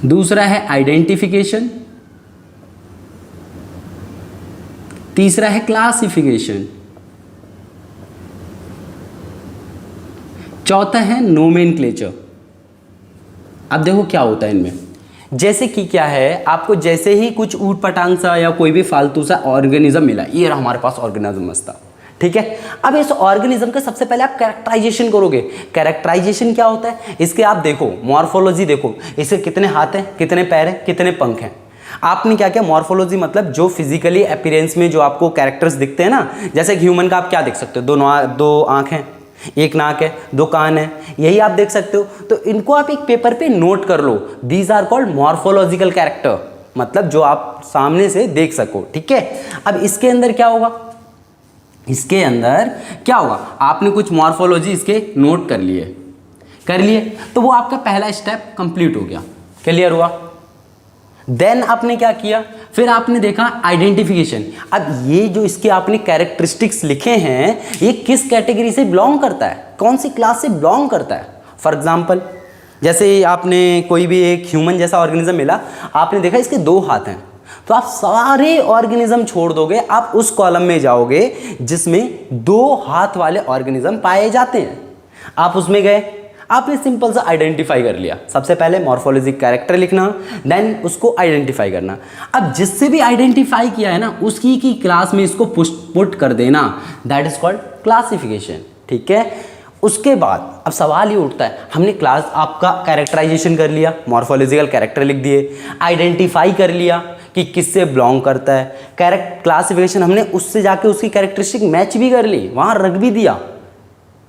दूसरा है आइडेंटिफिकेशन, तीसरा है क्लासिफिकेशन, चौथा है नोमेनक्लेचर। अब देखो क्या होता है इनमें, जैसे कि क्या है, आपको जैसे ही कुछ ऊट पटांग सा या कोई भी फालतू सा ऑर्गेनिज्म मिला, ये रहा हमारे पास ऑर्गेनिज्म मस्त था। ठीक है, अब इस ऑर्गेनिज्म का सबसे पहले आप कैरेक्टराइजेशन करोगे। कैरेक्टराइजेशन क्या होता है, इसके आप देखो मॉर्फोलॉजी देखो, इसके कितने हाथ हैं, कितने पैर हैं, कितने पंख हैं। आपने क्या किया, मॉर्फोलॉजी मतलब जो फिजिकली अपीयरेंस में जो आपको कैरेक्टर्स दिखते हैं ना, जैसे ह्यूमन का आप क्या देख सकते हो, दो आँख हैं, एक नाक है, 2 कान है, यही आप देख सकते हो। तो इनको आप एक पेपर पे नोट कर लो, these are called morphological character, मतलब जो आप सामने से देख सको। ठीक है, अब इसके अंदर क्या होगा, इसके अंदर क्या होगा, आपने कुछ मॉर्फोलॉजी इसके नोट कर लिए, तो वो आपका पहला स्टेप कंप्लीट हो गया, क्लियर हुआ। देन आपने क्या किया, फिर आपने देखा आइडेंटिफिकेशन। अब ये जो इसके आपने कैरेक्टरिस्टिक्स लिखे हैं, ये किस कैटेगरी से बिलोंग करता है, कौन सी क्लास से बिलोंग करता है। फॉर एग्जाम्पल, जैसे आपने कोई भी एक ह्यूमन जैसा ऑर्गेनिज्म मिला, आपने देखा इसके 2 हाथ हैं, तो आप सारे ऑर्गेनिज्म छोड़ दोगे, आप उस कॉलम में जाओगे जिसमें 2 हाथ वाले ऑर्गेनिज्म पाए जाते हैं। आप उसमें गए, आपने सिंपल सा आइडेंटिफाई कर लिया। सबसे पहले मॉर्फोलॉजी कैरेक्टर लिखना, देन उसको आइडेंटिफाई करना। अब जिससे भी आइडेंटिफाई किया है ना, उसकी की क्लास में इसको पुट कर देना, दैट इज कॉल्ड क्लासिफिकेशन। ठीक है, उसके बाद अब सवाल ये उठता है, हमने क्लास आपका कैरेक्टराइजेशन कर लिया, मॉर्फोलॉजिकल कैरेक्टर लिख दिए, आइडेंटिफाई कर लिया कि किससे बिलोंग करता है, क्लासिफिकेशन हमने उससे जाके उसकी कैरेक्टरिस्टिक मैच भी कर ली, वहाँ रख भी दिया।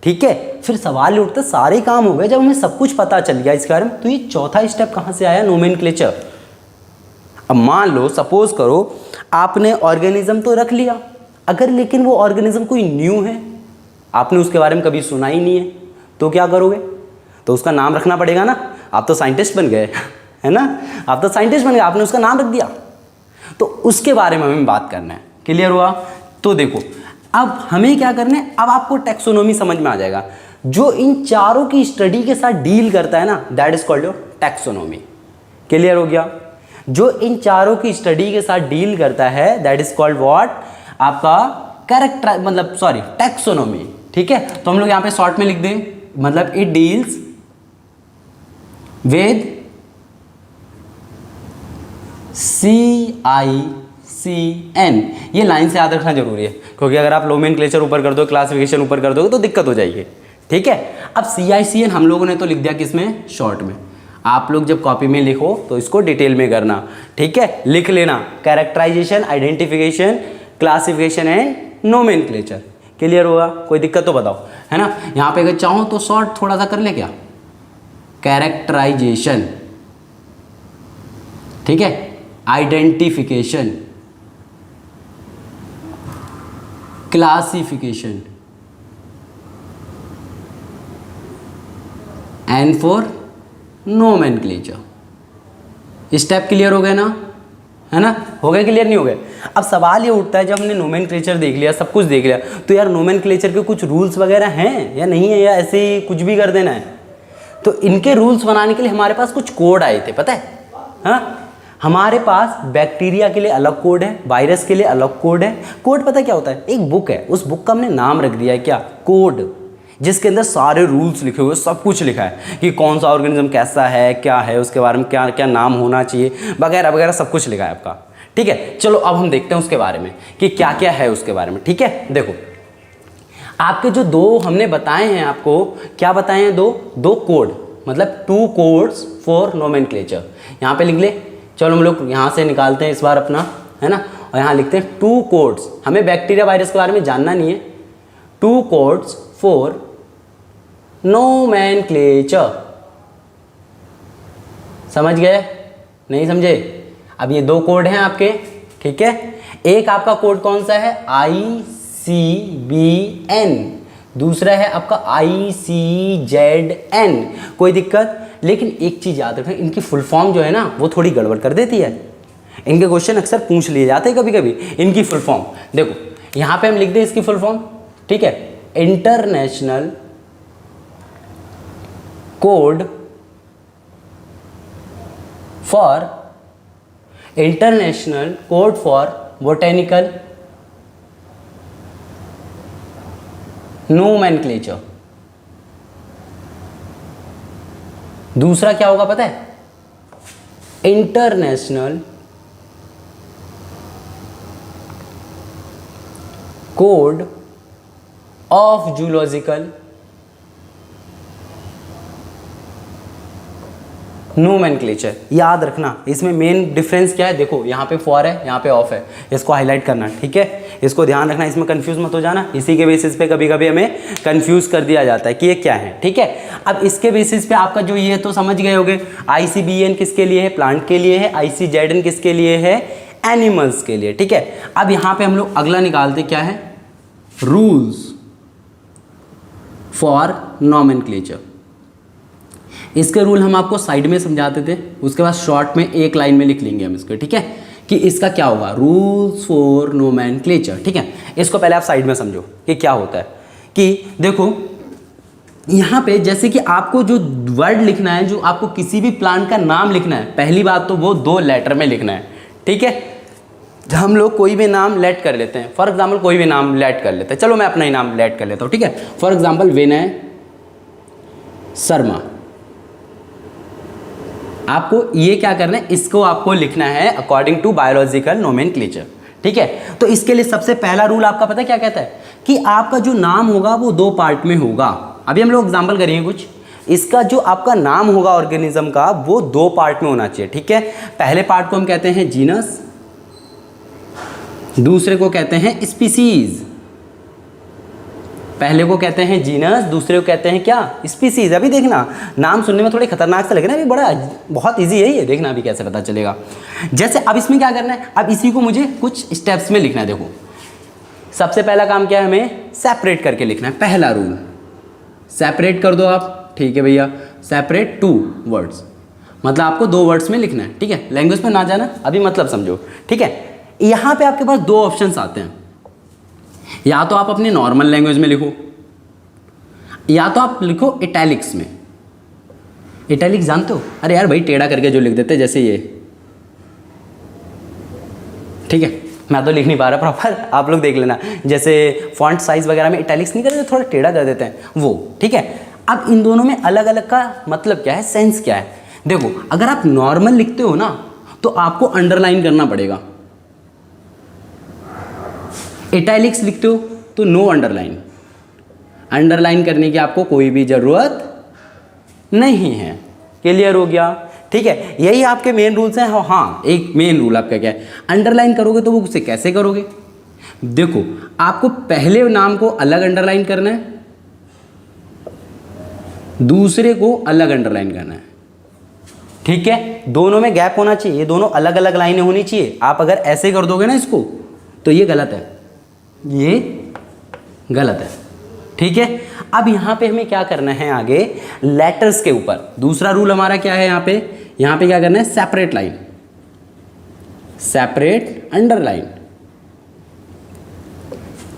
ठीक है, फिर सवाल ये उठता है, सारे काम हो गए, जब हमें सब कुछ पता चल गया इसके बारे में, तो ये चौथा स्टेप कहाँ से आया, नोमेनक्लेचर। अब मान लो, सपोज करो आपने ऑर्गेनिज्म तो रख लिया, अगर लेकिन वो ऑर्गेनिज्म कोई न्यू है, आपने उसके बारे में कभी सुना ही नहीं है, तो क्या करोगे, तो उसका नाम रखना पड़ेगा ना। आप तो साइंटिस्ट बन गए है ना, आप तो साइंटिस्ट बन गए, आपने उसका नाम रख दिया, तो उसके बारे में हमें बात करना है। क्लियर हुआ। तो देखो अब हमें क्या करना है, अब आपको टैक्सोनॉमी समझ में आ जाएगा। जो इन चारों की स्टडी के साथ डील करता है ना, that is called your taxonomy. Clear हो गया। जो इन चारों की स्टडी के साथ डील करता है दैट इज कॉल्ड व्हाट, आपका कैरेक्टर मतलब सॉरी टैक्सोनॉमी। ठीक है, तो हम लोग यहाँ पे शॉर्ट में लिख दें, मतलब इट डील्स विद CICN। ये लाइन से याद रखना जरूरी है, क्योंकि अगर आप नोमेनक्लेचर ऊपर कर दो, क्लासिफिकेशन ऊपर कर दोगे तो दिक्कत हो जाएगी। ठीक है, अब CICN हम लोगों ने तो लिख दिया किसमें, शॉर्ट में। आप लोग जब कॉपी में लिखो तो इसको डिटेल में करना। ठीक है, लिख लेना characterisation, identification, classification and nomenclature. Clear होगा, कोई दिक्कत तो बताओ, है ना। यहाँ पे अगर चाहो तो शॉर्ट थोड़ा सा कर ले क्या, कैरेक्टराइजेशन, ठीक है, identification, classification and for nomenclature. Step clear हो गए ना, है ना, हो गए क्लियर, नहीं हो गए। अब सवाल ये उठता है, जब हमने नोमेनक्लेचर देख लिया, सब कुछ देख लिया, तो यार नोमेनक्लेचर के कुछ रूल्स वगैरह हैं या नहीं है, या ऐसे ही कुछ भी कर देना है। तो इनके रूल्स बनाने के लिए हमारे पास कुछ कोड आए थे, पता है। हाँ, हमारे पास बैक्टीरिया के लिए अलग कोड है, वायरस के लिए अलग कोड है। कोड पता क्या होता है, एक बुक है, उस बुक का हमने नाम रख दिया है क्या, कोड, जिसके अंदर सारे रूल्स लिखे हुए, सब कुछ लिखा है कि कौन सा ऑर्गेनिज्म कैसा है, क्या है, उसके बारे में क्या क्या नाम होना चाहिए, वगैरह वगैरह सब कुछ लिखा है आपका। ठीक है, चलो अब हम देखते हैं उसके बारे में कि क्या क्या है उसके बारे में। ठीक है, देखो आपके जो 2 हमने बताए हैं, आपको क्या बताए हैं, दो कोड, मतलब 2 कोड्स फॉर नोमेनक्लेचर। यहाँ पे लिख ले, चलो हम लोग यहाँ से निकालते हैं इस बार अपना, है ना, और यहाँ लिखते हैं 2 कोड्स। हमें बैक्टीरिया वायरस के बारे में जानना नहीं है। 2 कोड्स फॉर नोमेनक्लेचर, समझ गए। नहीं समझे? अब ये दो कोड हैं आपके, ठीक है। एक आपका कोड कौन सा है, ICBN, दूसरा है आपका ICZN। कोई दिक्कत? लेकिन एक चीज़ याद रखना, इनकी फुल फॉर्म जो है ना वो थोड़ी गड़बड़ कर देती है। इनके क्वेश्चन अक्सर पूछ लिए जाते हैं कभी कभी इनकी फुल फॉर्म। देखो यहाँ पे हम लिख दें इसकी फुल फॉर्म, ठीक है, international code for botanical nomenclature. दूसरा क्या होगा पता है, international code of zoological nomenclature. याद रखना इसमें मेन डिफरेंस क्या है, देखो यहाँ पे फॉर है, यहाँ पे ऑफ है, इसको हाईलाइट करना, ठीक है। इसको ध्यान रखना, इसमें कंफ्यूज मत हो जाना। इसी के बेसिस पे कभी कभी हमें कंफ्यूज कर दिया जाता है कि ये क्या है, ठीक है। अब इसके बेसिस पे आपका जो ये तो समझ गए होगे, ICBN किसके लिए है, प्लांट के लिए है, ICZN किसके लिए है, एनिमल्स के लिए, ठीक है। अब यहाँ पे हम लोग अगला निकालते क्या है, रूल्स फॉर नोमेनक्लेचर। इसके रूल हम आपको साइड में समझाते थे, उसके बाद शॉर्ट में एक लाइन में लिख लेंगे हम इसको, ठीक है, कि इसका क्या होगा, रूल्स फॉर नोमेनक्लेचर, ठीक है। इसको पहले आप साइड में समझो कि क्या होता है। कि देखो यहाँ पे जैसे कि आपको जो वर्ड लिखना है, जो आपको किसी भी प्लांट का नाम लिखना है, पहली बात तो वो 2 लेटर में लिखना है, ठीक है। हम लोग कोई भी नाम लेट कर लेते हैं, फॉर एग्जाम्पल कोई भी नाम लेट कर लेते हैं, चलो मैं अपना ही नाम लेट कर लेता हूँ, ठीक है। For example Vinay Sharma. आपको ये क्या करना है, इसको आपको लिखना है अकॉर्डिंग टू बायोलॉजिकल नोमेनक्लेचर, ठीक है। तो इसके लिए सबसे पहला रूल आपका पता है क्या कहता है, कि आपका जो नाम होगा वो 2 पार्ट में होगा। अभी हम लोग एग्जाम्पल करेंगे कुछ, इसका जो आपका नाम होगा ऑर्गेनिज्म का वो 2 पार्ट में होना चाहिए, ठीक है। पहले पार्ट को हम कहते हैं जीनस, दूसरे को कहते हैं स्पीसीज। पहले को कहते हैं जीनस, दूसरे को कहते हैं क्या, स्पीसीज। अभी देखना नाम सुनने में थोड़े खतरनाक से लगे ना, अभी बहुत इजी है ये, देखना अभी कैसे पता चलेगा। जैसे अब इसमें क्या करना है, अब इसी को मुझे कुछ स्टेप्स में लिखना है। देखो सबसे पहला काम क्या है, हमें सेपरेट करके लिखना है। पहला रूल, सेपरेट कर दो आप, ठीक है भैया, सेपरेट 2 वर्ड्स, मतलब आपको 2 वर्ड्स में लिखना है, ठीक है। लैंग्वेज में ना जाना, अभी मतलब समझो, ठीक है। यहाँ पे आपके पास 2 ऑप्शंस आते हैं, या तो आप अपनी नॉर्मल लैंग्वेज में लिखो, या तो आप लिखो इटैलिक्स में। इटैलिक्स जानते हो, अरे यार भाई टेढ़ा करके जो लिख देते हैं, जैसे ये, ठीक है। मैं तो लिख नहीं पा रहा प्रॉपर, आप लोग देख लेना, जैसे फॉन्ट साइज वगैरह में इटैलिक्स नहीं करते, थोड़ा टेढ़ा कर देते हैं वो, ठीक है। अब इन दोनों में अलग अलग का मतलब क्या है, सेंस क्या है। देखो अगर आप नॉर्मल लिखते हो ना तो आपको अंडरलाइन करना पड़ेगा, इटैलिक्स लिखते हो तो नो अंडरलाइन, अंडरलाइन करने की आपको कोई भी ज़रूरत नहीं है। क्लियर हो गया, ठीक है। यही आपके मेन रूल्स हैं। हाँ एक मेन रूल आपका क्या है, अंडरलाइन करोगे तो वो उसे कैसे करोगे, देखो आपको पहले नाम को अलग अंडरलाइन करना है, दूसरे को अलग अंडरलाइन करना है, ठीक है। दोनों में गैप होना चाहिए, ये दोनों अलग अलग लाइनें होनी चाहिए। आप अगर ऐसे कर दोगे ना इसको तो ये गलत है, ये गलत है, ठीक है। अब यहाँ पे हमें क्या करना है, आगे लेटर्स के ऊपर दूसरा रूल हमारा क्या है, यहाँ पे क्या करना है, सेपरेट लाइन, सेपरेट अंडरलाइन।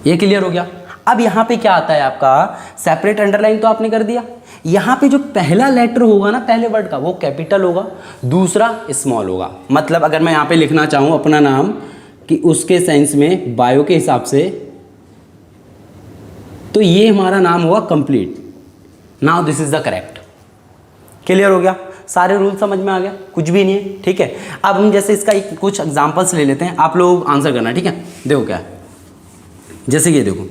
ये क्लियर हो गया। अब यहाँ पे क्या आता है आपका, सेपरेट अंडरलाइन तो आपने कर दिया। यहाँ पे जो पहला लेटर होगा ना पहले वर्ड का, वो कैपिटल होगा, दूसरा स्मॉल होगा। मतलब अगर मैं यहाँ पे लिखना चाहूँ अपना नाम कि उसके सेंस में बायो के हिसाब से, तो ये हमारा नाम होगा complete. Now this is the correct. Clear हो गया, सारे रूल समझ में आ गया, कुछ भी नहीं है, ठीक है। अब हम जैसे इसका कुछ एग्जांपल्स ले लेते हैं, आप लोग आंसर करना, ठीक है। देखो क्या है, जैसे ये देखो,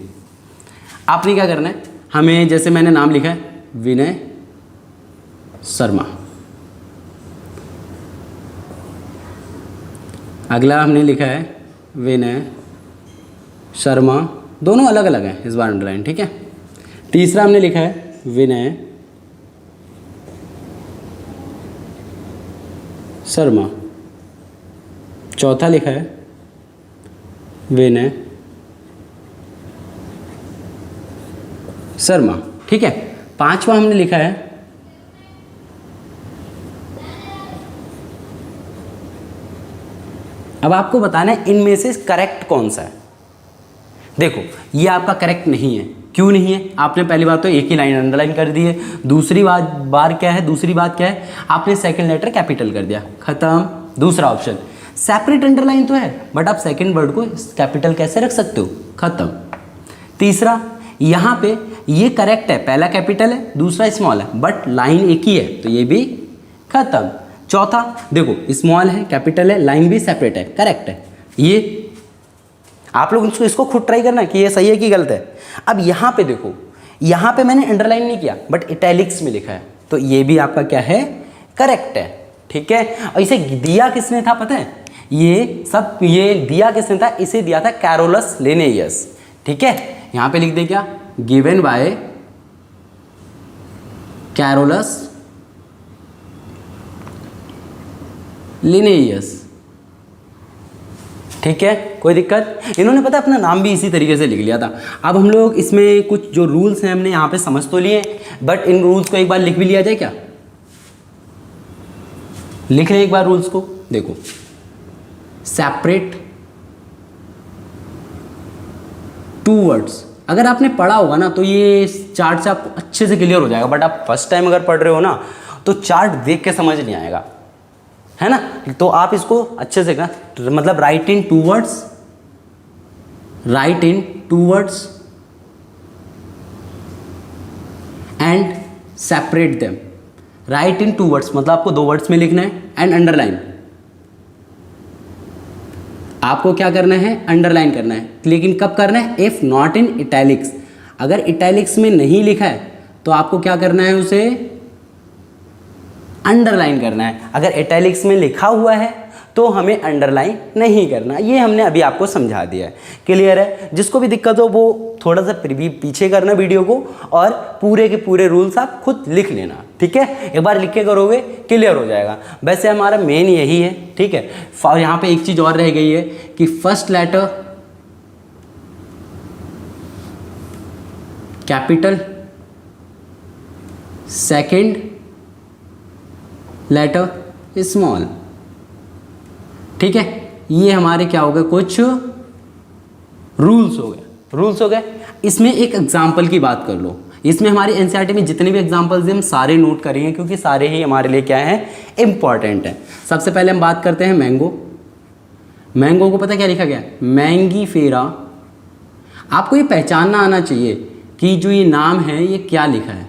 आपने क्या करना है, हमें जैसे मैंने नाम लिखा है विनय शर्मा, अगला हमने लिखा है विनय शर्मा, दोनों अलग अलग हैं इस बार अंडरलाइन, ठीक है। तीसरा हमने लिखा है विनय शर्मा, चौथा लिखा है विनय शर्मा, ठीक है। पांचवा हमने लिखा है अब आपको बताना है इनमें से करेक्ट कौन सा है। देखो ये आपका करेक्ट नहीं है, क्यों नहीं है? आपने पहली बात तो एक ही लाइन अंडरलाइन कर दी है, दूसरी बात क्या है, आपने सेकंड लेटर कैपिटल कर दिया, खत्म। दूसरा ऑप्शन सेपरेट अंडरलाइन तो है बट आप सेकंड वर्ड को कैपिटल कैसे रख सकते हो, खत्म। तीसरा यहाँ पे ये करेक्ट है, पहला कैपिटल है दूसरा स्मॉल है बट लाइन एक ही है तो ये भी खत्म। चौथा देखो स्मॉल है कैपिटल है लाइन भी सेपरेट है, करेक्ट है। ये आप लोग इसको खुद ट्राई करना कि ये सही है कि गलत है। अब यहाँ पे देखो, यहाँ पे मैंने अंडरलाइन नहीं किया बट इटैलिक्स में लिखा है तो ये भी आपका क्या है, करेक्ट है, ठीक है। और इसे दिया किसने था पता है, ये दिया किसने था, इसे दिया था कैरोलस लिनेयस, ठीक है। यहाँ पे लिख दे क्या, गिवन बाय कैरोलस लिनेयस, ठीक है, कोई दिक्कत। इन्होंने पता अपना नाम भी इसी तरीके से लिख लिया था। अब हम लोग इसमें कुछ जो रूल्स हैं हमने यहाँ पे समझ तो लिए बट इन रूल्स को एक बार लिख भी लिया जाए क्या, लिख लें एक बार रूल्स को। देखो सेपरेट टू वर्ड्स, अगर आपने पढ़ा होगा ना तो ये चार्ट से आपको अच्छे से क्लियर हो जाएगा बट आप फर्स्ट टाइम अगर पढ़ रहे हो ना तो चार्ट देख के समझ नहीं आएगा, है ना। तो आप इसको अच्छे से करना, मतलब write in two words and separate them. Write in two words मतलब आपको 2 वर्ड्स में लिखना है एंड अंडरलाइन, आपको क्या करना है, अंडरलाइन करना है। लेकिन कब करना है, इफ नॉट इन इटैलिक्स, अगर इटैलिक्स में नहीं लिखा है तो आपको क्या करना है, उसे अंडरलाइन करना है। अगर इटैलिक्स में लिखा हुआ है तो हमें अंडरलाइन नहीं करना। ये हमने अभी आपको समझा दिया है, क्लियर है। जिसको भी दिक्कत हो वो थोड़ा सा पीछे करना वीडियो को और पूरे के पूरे रूल्स आप खुद लिख लेना, ठीक है। एक बार लिख के करोगे क्लियर हो जाएगा। वैसे हमारा मेन यही है, ठीक है। यहाँ पे एक चीज़ और रह गई है कि first letter capital, second letter small, ठीक है। ये हमारे क्या हो गए, कुछ रूल्स हो गए। इसमें एक एग्जाम्पल की बात कर लो। इसमें हमारी एनसीईआरटी में जितने भी एग्जाम्पल्स हैं हम सारे नोट करेंगे क्योंकि सारे ही हमारे लिए क्या हैं, इंपॉर्टेंट है। सबसे पहले हम बात करते हैं मैंगो को पता क्या लिखा गया, मैंगी फेरा। आपको ये पहचानना आना चाहिए कि जो ये नाम है ये क्या लिखा है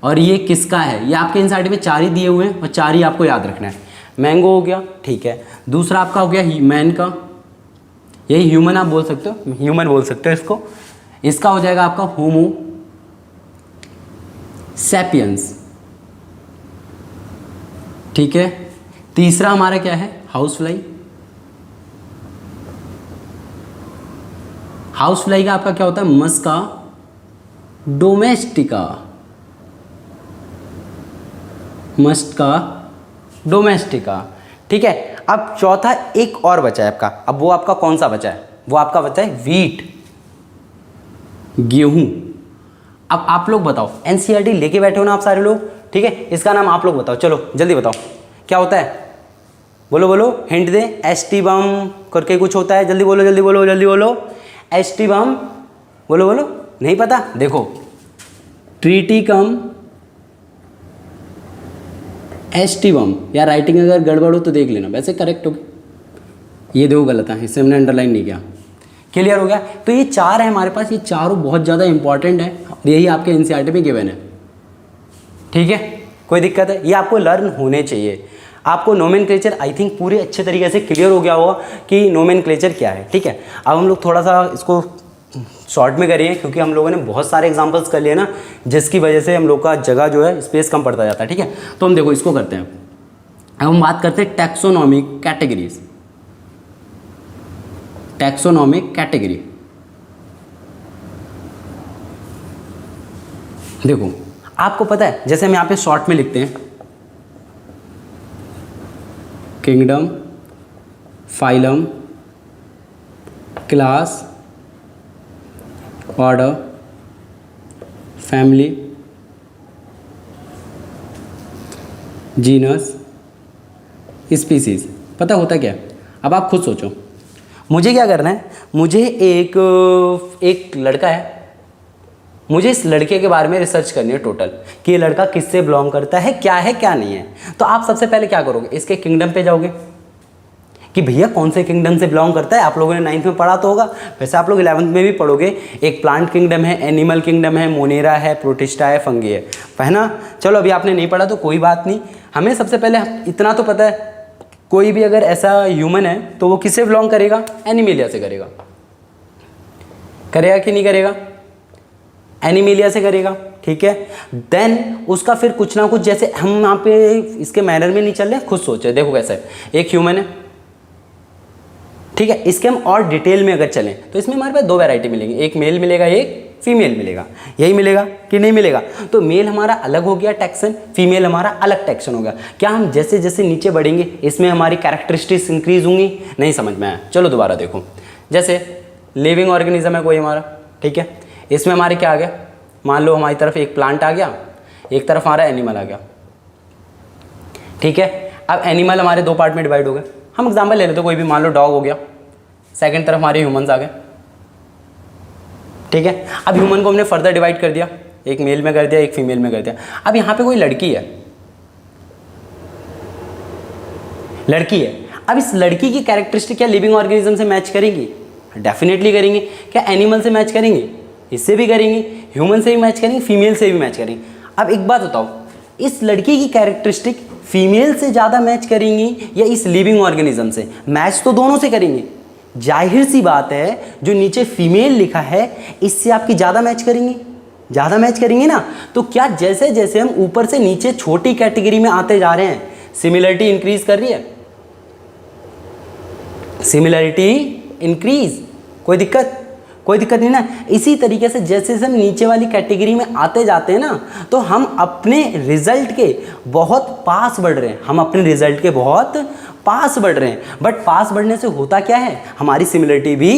और ये किसका है। ये आपके एनसीईआरटी में 4 ही दिए हुए हैं और 4 ही आपको याद रखना है। मैंगो हो गया, ठीक है। दूसरा आपका हो गया मैन का, यही ह्यूमन आप बोल सकते हो, ह्यूमन बोल सकते हो इसको। इसका हो जाएगा आपका होमो सैपियंस, ठीक है। तीसरा हमारा क्या है, हाउस फ्लाई का आपका क्या होता है, मस्का डोमेस्टिका, ठीक है। अब चौथा एक और बचा है आपका, अब वो आपका कौन सा बचा है, वो आपका बचा है वीट, गेहूं। अब आप लोग बताओ, एनसीईआरटी लेके बैठे हो ना आप सारे लोग, ठीक है। इसका नाम आप लोग बताओ, चलो जल्दी बताओ क्या होता है, बोलो हिंट दे। एस्टीबम करके कुछ होता है, जल्दी बोलो। एस्टीबम बोलो, नहीं पता, देखो ट्रीटिकम एस्टीबम, या राइटिंग अगर गड़बड़ हो तो देख लेना, वैसे करेक्ट हो गया। ये दो गलत है, इससे हमने अंडरलाइन नहीं किया, क्लियर हो गया। तो ये 4 है हमारे पास, ये चारों बहुत ज़्यादा इंपॉर्टेंट है और यही आपके एनसीईआरटी में गिवन है, ठीक है। कोई दिक्कत है, ये आपको लर्न होने चाहिए। आपको नोमेनक्लेचर आई थिंक पूरे अच्छे तरीके से क्लियर हो गया होगा कि नोमेनक्लेचर क्या है, ठीक है। अब हम लोग थोड़ा सा इसको शॉर्ट में करिए क्योंकि हम लोगों ने बहुत सारे एग्जांपल्स कर लिए ना, जिसकी वजह से हम लोग का जगह जो है स्पेस कम पड़ता जाता है, ठीक है। तो हम देखो इसको करते हैं। अब हम बात करते हैं टैक्सोनॉमिक कैटेगरी। देखो आपको पता है, जैसे हम यहाँ पे शॉर्ट में लिखते हैं kingdom, phylum, class, order, family, genus, species. पता होता क्या है? अब आप खुद सोचो। मुझे क्या करना है, मुझे एक लड़का है, मुझे इस लड़के के बारे में रिसर्च करनी है टोटल, कि ये लड़का किससे बिलोंग करता है क्या नहीं है। तो आप सबसे पहले क्या करोगे, इसके किंगडम पे जाओगे कि भैया कौन से किंगडम से बिलोंग करता है। आप लोगों ने 9th में पढ़ा तो होगा, वैसे आप लोग 11th में भी पढ़ोगे। एक प्लांट किंगडम है, एनिमल किंगडम है, मोनेरा है, प्रोटिस्टा है, फंगी है ना। चलो अभी आपने नहीं पढ़ा तो कोई बात नहीं, हमें सबसे पहले इतना तो पता है, कोई भी अगर ऐसा ह्यूमन है तो वो किससे बिलोंग करेगा, एनिमेलिया से करेगा कि नहीं करेगा, एनिमेलिया से करेगा, ठीक है। देन उसका फिर कुछ ना कुछ, जैसे हम यहाँ पे इसके मैनर में नहीं चल रहे, खुद सोचे, देखो कैसा है, एक ह्यूमन है, ठीक है। इसके हम और डिटेल में अगर चलें तो इसमें हमारे पास 2 वैरायटी मिलेंगी, एक मेल मिलेगा, एक फीमेल मिलेगा। यही मिलेगा कि नहीं मिलेगा? तो मेल हमारा अलग हो गया टैक्सन, फीमेल हमारा अलग टैक्सन हो गया। क्या हम जैसे जैसे नीचे बढ़ेंगे इसमें हमारी कैरेक्टरिस्टिक्स इंक्रीज होंगी? नहीं समझ में आया, चलो दोबारा देखो। जैसे लिविंग ऑर्गेनिज्म है कोई हमारा, ठीक है, इसमें हमारे क्या आ गया, मान लो हमारी तरफ एक प्लांट आ गया, एक तरफ हमारा एनिमल आ गया, ठीक है। अब एनिमल हमारे 2 पार्ट में डिवाइड हो गए। हम एग्जाम्पल ले लेते कोई भी, मान लो डॉग हो गया, सेकंड तरफ हमारे ह्यूमंस आ गए, ठीक है। अब ह्यूमन को हमने फर्दर डिवाइड कर दिया, एक मेल में कर दिया, एक फीमेल में कर दिया। अब यहाँ पे कोई लड़की है, अब इस लड़की की कैरेक्टरिस्टिक क्या लिविंग ऑर्गेनिज्म से मैच करेंगी? डेफिनेटली करेंगे। क्या एनिमल से मैच करेंगे? इससे भी करेंगे, ह्यूमन से भी मैच करेंगे, फीमेल से भी मैच करेंगे। अब एक बात बताओ, इस लड़की की कैरेक्टरिस्टिक फीमेल से ज़्यादा मैच करेंगी या इस लिविंग ऑर्गेनिज्म से? मैच तो दोनों से करेंगे। जाहिर सी बात है, जो नीचे फीमेल लिखा है इससे आपकी ज़्यादा मैच करेंगी ना। तो क्या जैसे जैसे हम ऊपर से नीचे छोटी कैटेगरी में आते जा रहे हैं, सिमिलरिटी इंक्रीज कर रही है, सिमिलरिटी इंक्रीज, कोई दिक्कत नहीं ना। इसी तरीके से जैसे हम नीचे वाली कैटेगरी में आते जाते हैं ना, तो हम अपने रिजल्ट के बहुत पास बढ़ रहे हैं, बट पास बढ़ने से होता क्या है, हमारी सिमिलरिटी भी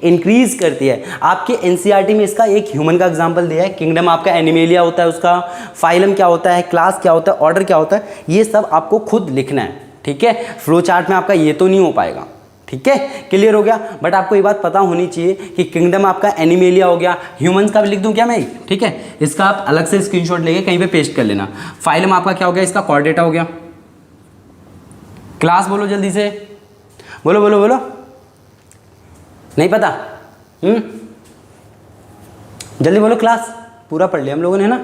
इंक्रीज करती है। आपके एनसीईआरटी में इसका एक ह्यूमन का एग्जांपल दिया है, किंगडम आपका एनिमेलिया होता है, उसका फाइलम क्या होता है, क्लास क्या होता है, ऑर्डर क्या होता है, ये सब आपको खुद लिखना है, ठीक है। फ्लो चार्ट में आपका ये तो नहीं हो पाएगा, ठीक है, क्लियर हो गया। बट आपको ये बात पता होनी चाहिए कि किंगडम आपका एनिमेलिया हो गया, ह्यूमंस का भी लिख दूं क्या मैं, ठीक है। इसका आप अलग से स्क्रीनशॉट लेके कहीं पे पेस्ट कर लेना। फाइलम आपका क्या हो गया, इसका कॉर्डेटा हो गया। क्लास बोलो जल्दी से, बोलो, नहीं पता, जल्दी बोलो। क्लास पूरा पढ़ लिया हम लोगों ने, है ना।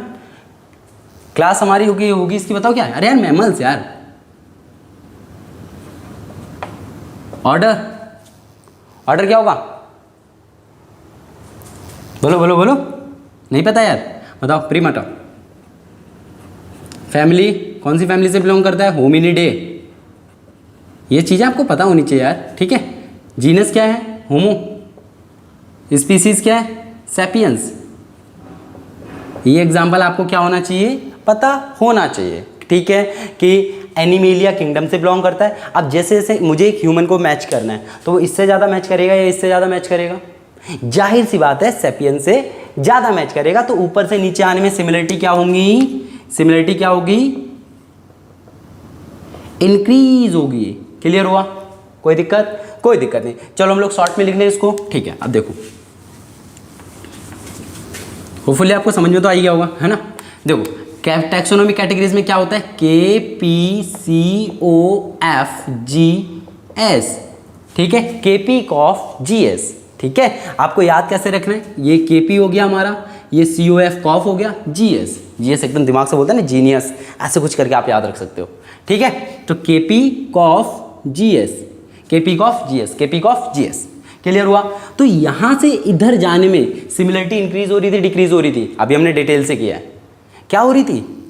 क्लास हमारी होगी इसकी, बताओ क्या है? अरे यार मैमल्स यार। ऑर्डर क्या होगा, बोलो, नहीं पता यार, बताओ प्रीमैटा। फैमिली कौन सी फैमिली से बिलोंग करता है, होमिनिडे। ये चीज़ें आपको पता होनी चाहिए यार, ठीक है। जीनस क्या है, होमो। स्पीसीज क्या है, सैपियंस। ये एग्जाम्पल आपको क्या होना चाहिए, पता होना चाहिए, ठीक है, कि एनिमेलिया किंगडम से बिलोंग करता है। अब जैसे जैसे मुझे एक ह्यूमन को मैच करना है, तो वो इससे ज़्यादा मैच करेगा या इससे ज़्यादा मैच करेगा? जाहिर सी बात है, सैपियन से ज़्यादा मैच करेगा। तो ऊपर से नीचे आने में सिमिलरिटी क्या होगी, इंक्रीज होगी। क्लियर हुआ? कोई दिक्कत नहीं। चलो हम लोग शॉर्ट में लिख लें इसको, ठीक है। अब देखो, होपफुली आपको समझ में तो आ ही गया होगा, है ना। देखो टैक्सोनॉमी कैटेगरीज में क्या होता है, KPCOFGS, ठीक है, KPCOFGS, ठीक है। आपको याद कैसे रखना है, ये KP हो गया हमारा, ये COF कॉफ हो गया, GS एकदम दिमाग से बोलता है ना, जीनियस, ऐसे कुछ करके आप याद रख सकते हो, ठीक है। तो KPCOFGS, क्लियर हुआ। तो यहां से इधर जाने में सिमिलरिटी इंक्रीज हो रही थी, डिक्रीज हो रही थी? अभी हमने डिटेल से किया है, क्या हो रही थी,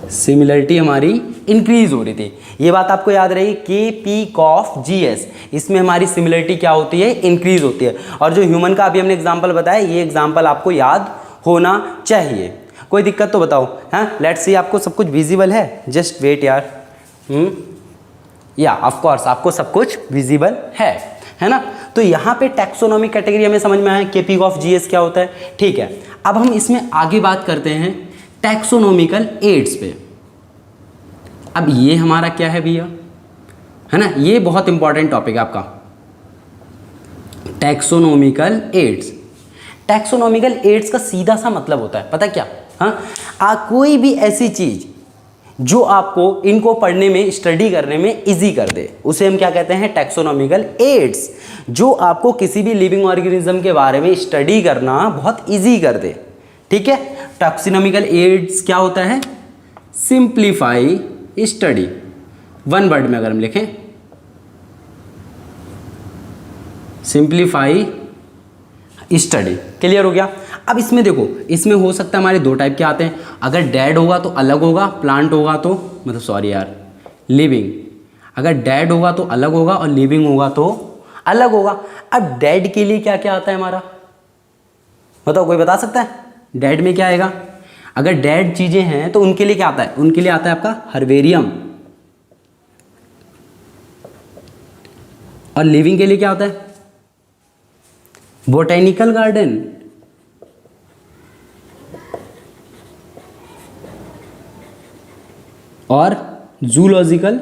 सिमिलरिटी हमारी इंक्रीज हो रही थी। ये बात आपको याद रही, KPCOFGS, इसमें हमारी सिमिलरिटी क्या होती है, इंक्रीज होती है। और जो ह्यूमन का अभी हमने एग्जांपल बताया, ये एग्जांपल आपको याद होना चाहिए। कोई दिक्कत तो बताओ। हाँ, लेट्स सी आपको सब कुछ विजिबल है, जस्ट वेट यार। या ऑफ कोर्स आपको सब कुछ विजिबल है ना। तो यहाँ पे टैक्सोनॉमी कैटेगरी हमें समझ में आया, केपी ऑफ जीएस क्या होता है, ठीक है। अब हम इसमें आगे बात करते हैं टैक्सोनॉमिकल एड्स पे। अब ये हमारा क्या है भैया, है ना, ये बहुत इंपॉर्टेंट टॉपिक है आपका, टैक्सोनॉमिकल एड्स। टैक्सोनॉमिकल एड्स का सीधा सा मतलब होता है पता क्या, हाँ, कोई भी ऐसी चीज जो आपको इनको पढ़ने में, स्टडी करने में इजी कर दे, उसे हम क्या कहते हैं, टैक्सोनॉमिकल एड्स। जो आपको किसी भी लिविंग ऑर्गेनिज्म के बारे में स्टडी करना बहुत इजी कर दे, ठीक है। टैक्सोनॉमिकल एड्स क्या होता है, सिंप्लीफाई स्टडी। वन वर्ड में अगर हम लिखें, सिंप्लीफाई स्टडी। क्लियर हो गया। अब इसमें देखो, इसमें हो सकता है हमारे दो टाइप के आते हैं, अगर डेड होगा तो अलग होगा, प्लांट होगा तो मतलब सॉरी यार लिविंग, अगर डेड होगा तो अलग होगा और लिविंग होगा तो अलग होगा। अब डेड के लिए क्या क्या आता है हमारा, बताओ कोई बता सकता है, डेड में क्या आएगा। अगर डेड चीजें हैं तो उनके लिए क्या आता है, उनके लिए आता है आपका हर्बेरियम, और लिविंग के लिए क्या होता है, बोटेनिकल गार्डन। और जूलॉजिकल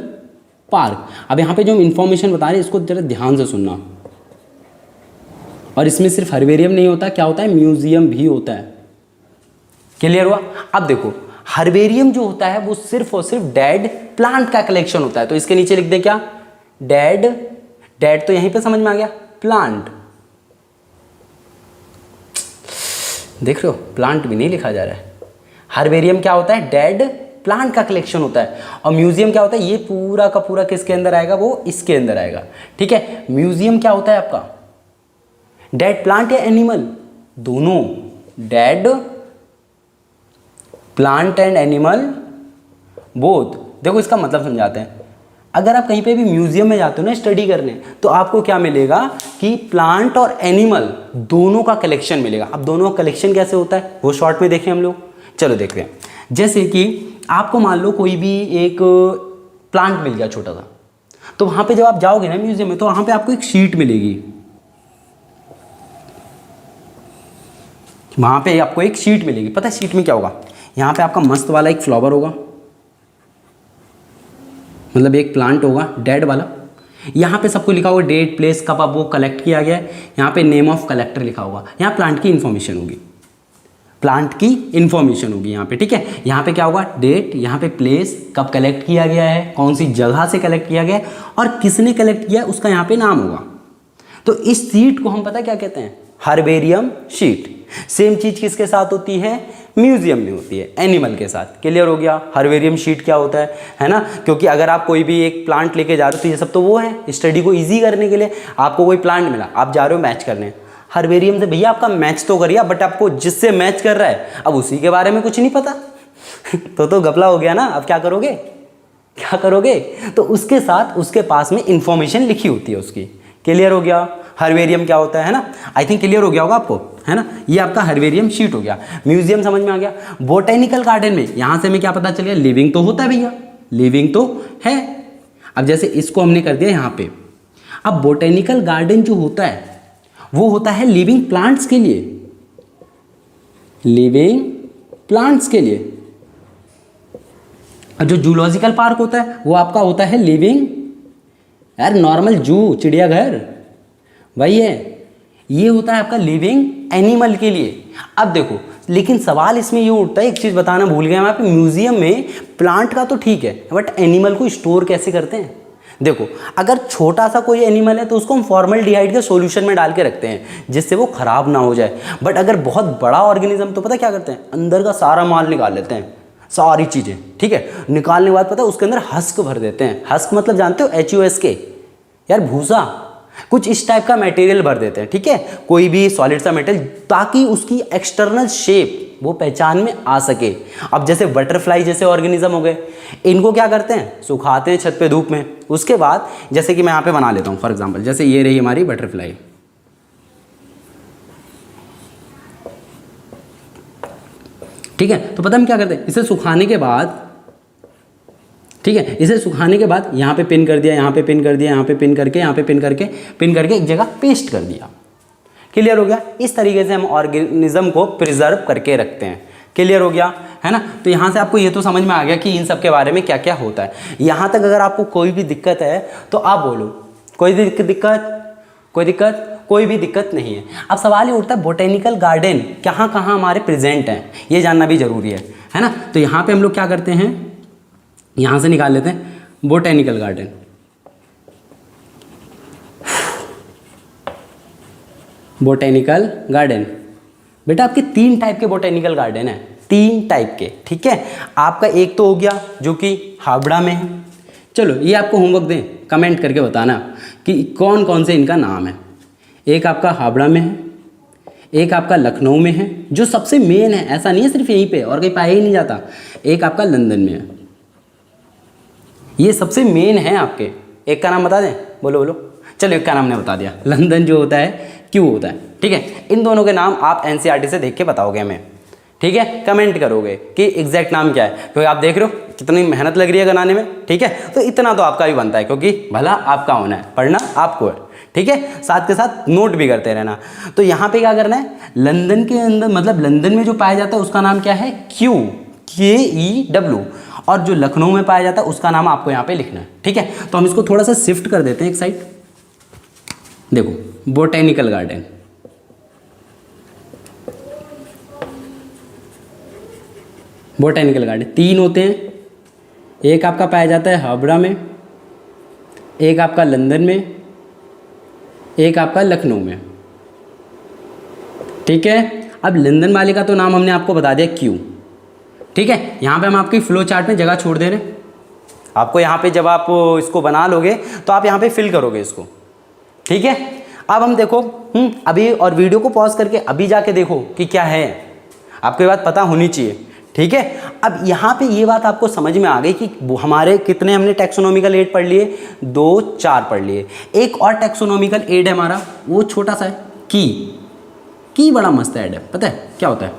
पार्क। अब यहां पे जो हम इंफॉर्मेशन बता रहे हैं इसको जरा ध्यान से सुनना, और इसमें सिर्फ हर्बेरियम नहीं होता, क्या होता है, म्यूजियम भी होता है। क्लियर हुआ। अब देखो, हर्बेरियम जो होता है वो सिर्फ और सिर्फ डेड प्लांट का कलेक्शन होता है, तो इसके नीचे लिख दे क्या, डेड, डेड तो यहीं पे समझ में आ गया, प्लांट, देख रहे हो प्लांट भी नहीं लिखा जा रहा है। हर्बेरियम क्या होता है, डेड प्लांट का कलेक्शन होता है, और म्यूजियम क्या होता है, ये पूरा का पूरा किसके अंदर आएगा, वो इसके अंदर आएगा, ठीक है। म्यूजियम क्या होता है आपका, डेड प्लांट या एनिमल, दोनों, dead plant and animal both. देखो इसका मतलब समझाते हैं, अगर आप कहीं पे भी म्यूजियम में जाते हो ना स्टडी करने, तो आपको क्या मिलेगा कि प्लांट और एनिमल दोनों का कलेक्शन मिलेगा। अब दोनों का कलेक्शन कैसे होता है वो शॉर्ट में देखें हम लोग, चलो देखते हैं। जैसे कि आपको मान लो कोई भी एक प्लांट मिल गया छोटा सा, तो वहां पे जब आप जाओगे ना म्यूजियम में, तो वहां पे आपको एक शीट मिलेगी, वहां पे आपको एक शीट मिलेगी। पता है शीट में क्या होगा, यहाँ पे आपका मस्त वाला एक फ्लावर होगा, मतलब एक प्लांट होगा डेड वाला, यहाँ पे सबको लिखा होगा डेट, प्लेस, कब अब वो कलेक्ट किया गया है, यहाँ पे नेम ऑफ कलेक्टर लिखा होगा, यहाँ प्लांट की इन्फॉर्मेशन होगी, प्लांट की इन्फॉर्मेशन होगी यहाँ पे, ठीक है। यहाँ पे क्या होगा, डेट, यहाँ पे प्लेस, कब कलेक्ट किया गया है, कौन सी जगह से कलेक्ट किया गया है, और किसने कलेक्ट किया उसका यहाँ पे नाम होगा। तो इस शीट को हम पता क्या कहते हैं, हर्बेरियम शीट। सेम चीज किसके साथ होती है, म्यूजियम में होती है, एनिमल के साथ। क्लियर हो गया, हर्बेरियम शीट क्या होता है ना। क्योंकि अगर आप कोई भी एक प्लांट लेके जा रहे हो तो ये सब तो वो है स्टडी को इजी करने के लिए। आपको कोई प्लांट मिला, आप जा रहे हो मैच करने, हर्बेरियम से भैया आपका मैच तो करिए, बट आपको जिससे मैच कर रहा है अब उसी के बारे में कुछ नहीं पता तो घपला हो गया ना। अब क्या करोगे, क्या करोगे, तो उसके साथ उसके पास में इंफॉर्मेशन लिखी होती है उसकी। क्लियर हो गया, हर्बेरियम क्या होता है ना। आई थिंक क्लियर हो गया होगा आपको, है ना। ये आपका हर्बेरियम शीट हो गया। म्यूजियम समझ में आ गया। बोटेनिकल गार्डन में यहां से हमें क्या पता चल गया, लिविंग तो होता है भैया, लिविंग तो है। अब जैसे इसको हमने कर दिया यहां पे, अब बोटेनिकल गार्डन जो होता है वो होता है लिविंग प्लांट्स के लिए, लिविंग प्लांट्स के लिए। और जो जूलॉजिकल पार्क होता है वो आपका होता है लिविंग, यार नॉर्मल जू, चिड़ियाघर वही है, ये होता है आपका लिविंग एनिमल के लिए। अब देखो, लेकिन सवाल इसमें ये उठता है, एक चीज बताना भूल गया मैं, म्यूजियम में प्लांट का तो ठीक है, बट एनिमल को स्टोर कैसे करते हैं। देखो, अगर छोटा सा कोई एनिमल है तो उसको हम फॉर्मल्डिहाइड के सॉल्यूशन में डाल के रखते हैं जिससे वो खराब ना हो जाए। बट अगर बहुत बड़ा ऑर्गेनिज्म तो पता क्या करते हैं, अंदर का सारा माल निकाल लेते हैं, सारी चीजें, ठीक है। निकालने के बाद पता है उसके अंदर हस्क भर देते हैं। हस्क मतलब जानते हो, HUSK, यार भूसा, कुछ इस टाइप का मटेरियल भर देते हैं, ठीक है, कोई भी सॉलिड सा मटेरियल, ताकि उसकी एक्सटर्नल शेप वो पहचान में आ सके। अब जैसे बटरफ्लाई जैसे ऑर्गेनिज्म हो गए, इनको क्या करते हैं, सुखाते हैं छत पे धूप में। उसके बाद जैसे कि मैं यहाँ पे बना लेता हूँ फॉर एग्जांपल, जैसे ये रही हमारी बटरफ्लाई, ठीक है, तो पता हम क्या करते हैं, इसे सुखाने के बाद, ठीक है, इसे सुखाने के बाद यहाँ पे पिन कर दिया, यहाँ पे पिन कर दिया, यहाँ पे पिन करके, यहाँ पे पिन करके एक जगह पेस्ट कर दिया। क्लियर हो गया। इस तरीके से हम ऑर्गेनिज्म को प्रिजर्व करके रखते हैं। क्लियर हो गया है ना। तो यहाँ से आपको ये तो समझ में आ गया कि इन सब के बारे में क्या क्या होता है। यहाँ तक अगर आपको कोई भी दिक्कत है तो आप बोलो, कोई भी दिक्कत कोई भी दिक्कत नहीं है। अब सवाल ये उठता है बोटेनिकल गार्डन कहाँ कहाँ हमारे प्रेजेंट हैं, ये जानना भी जरूरी है ना। तो यहाँ पे हम लोग क्या करते हैं, यहाँ से निकाल लेते हैं बोटेनिकल गार्डन। बोटेनिकल गार्डन बेटा आपके 3 टाइप के बोटेनिकल गार्डन है, 3 टाइप के, ठीक है। आपका एक तो हो गया जो कि हावड़ा में है। चलो ये आपको होमवर्क दें, कमेंट करके बताना कि कौन कौन से इनका नाम है। एक आपका हावड़ा में है, एक आपका लखनऊ में है जो सबसे मेन है, ऐसा नहीं है सिर्फ यहीं पे और कहीं पाया ही नहीं जाता। एक आपका लंदन में है, ये सबसे मेन है आपके। एक का नाम बता दें, बोलो। चलो एक का नाम ने बता दिया, लंदन जो होता है क्यों होता है, ठीक है। इन दोनों के नाम आप एनसीईआरटी से देख के बताओगे हमें, ठीक है। कमेंट करोगे कि एग्जैक्ट नाम क्या है, क्योंकि आप देख रहे हो कितनी मेहनत लग रही है बनाने में, ठीक है। तो इतना तो आपका भी बनता है, क्योंकि भला आपका होना है, पढ़ना आपको है, ठीक है। साथ के साथ नोट भी करते रहना। तो यहाँ पे क्या करना है, लंदन के अंदर मतलब लंदन में जो पाया जाता है उसका नाम क्या है, QUEW, और जो लखनऊ में पाया जाता है उसका नाम आपको यहाँ पे लिखना है, ठीक है। तो हम इसको थोड़ा सा शिफ्ट कर देते हैं एक साइड। देखो बोटेनिकल गार्डन, बोटेनिकल गार्डन 3 होते हैं। एक आपका पाया जाता है हावड़ा में, एक आपका लंदन में, एक आपका लखनऊ में, ठीक है। अब लंदन वाले का तो नाम हमने आपको बता दिया क्यों, ठीक है। यहाँ पे हम आपकी फ्लो चार्ट में जगह छोड़ दे रहे हैं आपको। यहाँ पे जब आप इसको बना लोगे तो आप यहाँ पे फिल करोगे इसको, ठीक है। अब हम देखो अभी, और वीडियो को पॉज करके अभी जाके देखो कि क्या है, आपको ये बात पता होनी चाहिए, ठीक है। अब यहाँ पे ये बात आपको समझ में आ गई कि हमारे कितने हमने टैक्सोनॉमिकल एड पढ़ लिए, 2-4 पढ़ लिए। एक और टैक्सोनॉमिकल एड है हमारा, वो छोटा सा है की बड़ा मस्त ऐड है। पता है क्या होता है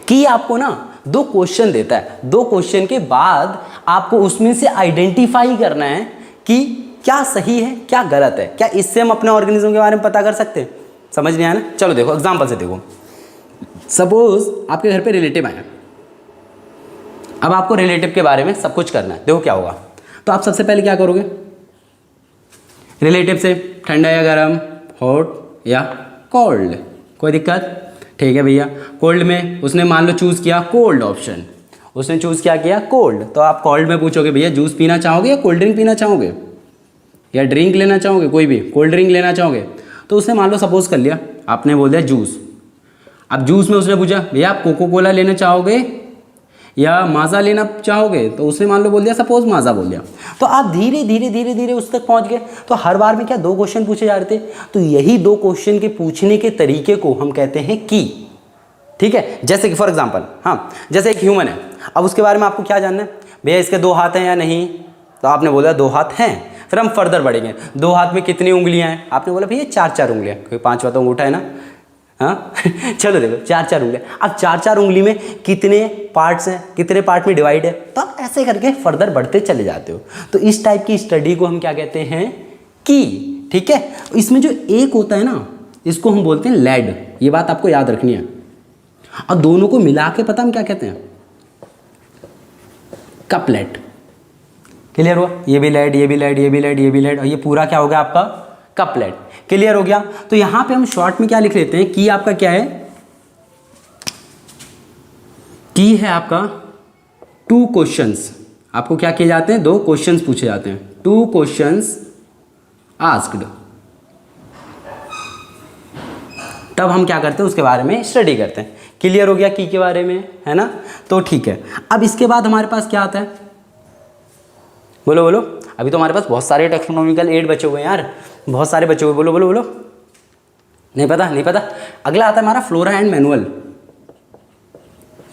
की, आपको ना 2 क्वेश्चन देता है, 2 क्वेश्चन के बाद आपको उसमें से आइडेंटिफाई करना है कि क्या सही है क्या गलत है। क्या इससे हम अपने ऑर्गेनिज्म के बारे में पता कर सकते हैं? समझ नहीं आया ना। चलो देखो एग्जांपल से देखो। सपोज आपके घर पे रिलेटिव आए, अब आपको रिलेटिव के बारे में सब कुछ करना है। देखो क्या होगा, तो आप सबसे पहले क्या करोगे, रिलेटिव से ठंडा या गर्म, हॉट या कोल्ड, कोई दिक्कत, ठीक है भैया। कोल्ड में उसने मान लो चूज़ किया कोल्ड ऑप्शन, उसने चूज़ किया कोल्ड, तो आप कोल्ड में पूछोगे भैया जूस पीना चाहोगे या कोल्ड ड्रिंक पीना चाहोगे, या ड्रिंक लेना चाहोगे, कोई भी कोल्ड ड्रिंक लेना चाहोगे। तो उसने मान लो सपोज कर लिया, आपने बोल दिया जूस। अब जूस में उसने पूछा भैया आप कोको कोला लेना चाहोगे या माज़ा लेना चाहोगे, तो उसने मान लो बोल दिया सपोज माज़ा बोल दिया। तो आप धीरे धीरे उस तक पहुंच गए। तो हर बार में क्या 2 क्वेश्चन पूछे जा रहे थे, तो यही 2 क्वेश्चन के पूछने के तरीके को हम कहते हैं की, ठीक है। जैसे कि फॉर एग्जाम्पल, हाँ जैसे एक ह्यूमन है, अब उसके बारे में आपको क्या जानना है, भैया इसके 2 हाथ हैं या नहीं, तो आपने बोला 2 हाथ हैं। फिर हम फर्दर बढ़ेंगे, 2 हाथ में कितनी उंगलियां हैं, आपने बोला भैया 4-4 उंगलियां, क्योंकि 5वां तो अंगूठा है ना, हाँ चलो देखो 4-4 उंगलियां। अब 4-4 उंगली में कितने पार्ट्स हैं, कितने पार्ट में डिवाइड है, तो आप ऐसे करके फर्दर बढ़ते चले जाते हो। तो इस टाइप की स्टडी को हम क्या कहते हैं, की, ठीक है। इसमें जो एक होता है ना, इसको हम बोलते हैं लैड, ये बात आपको याद रखनी है। और दोनों को मिला के पता हम क्या कहते हैं, कपलेट। क्लियर हुआ, ये भी लैड, ये भी लैड, ये भी लैड, ये भी लैड, और ये पूरा क्या हो गया आपका कपलेट। क्लियर हो गया। तो यहां पे हम शॉर्ट में क्या लिख लेते हैं, की आपका क्या है, की है आपका 2 क्वेश्चंस। आपको क्या किए जाते हैं, 2 क्वेश्चंस पूछे जाते हैं, 2 क्वेश्चंस आस्क्ड। तब हम क्या करते हैं, उसके बारे में स्टडी करते हैं। क्लियर हो गया की के बारे में, है ना। तो ठीक है, अब इसके बाद हमारे पास क्या आता है, बोलो बोलो। अभी तो हमारे पास बहुत सारे टैक्सोनॉमिकल एड बचे हुए हैं यार, बहुत सारे बचे हुए, बोलो बोलो बोलो। नहीं पता। अगला आता है हमारा फ्लोरा एंड मैनुअल।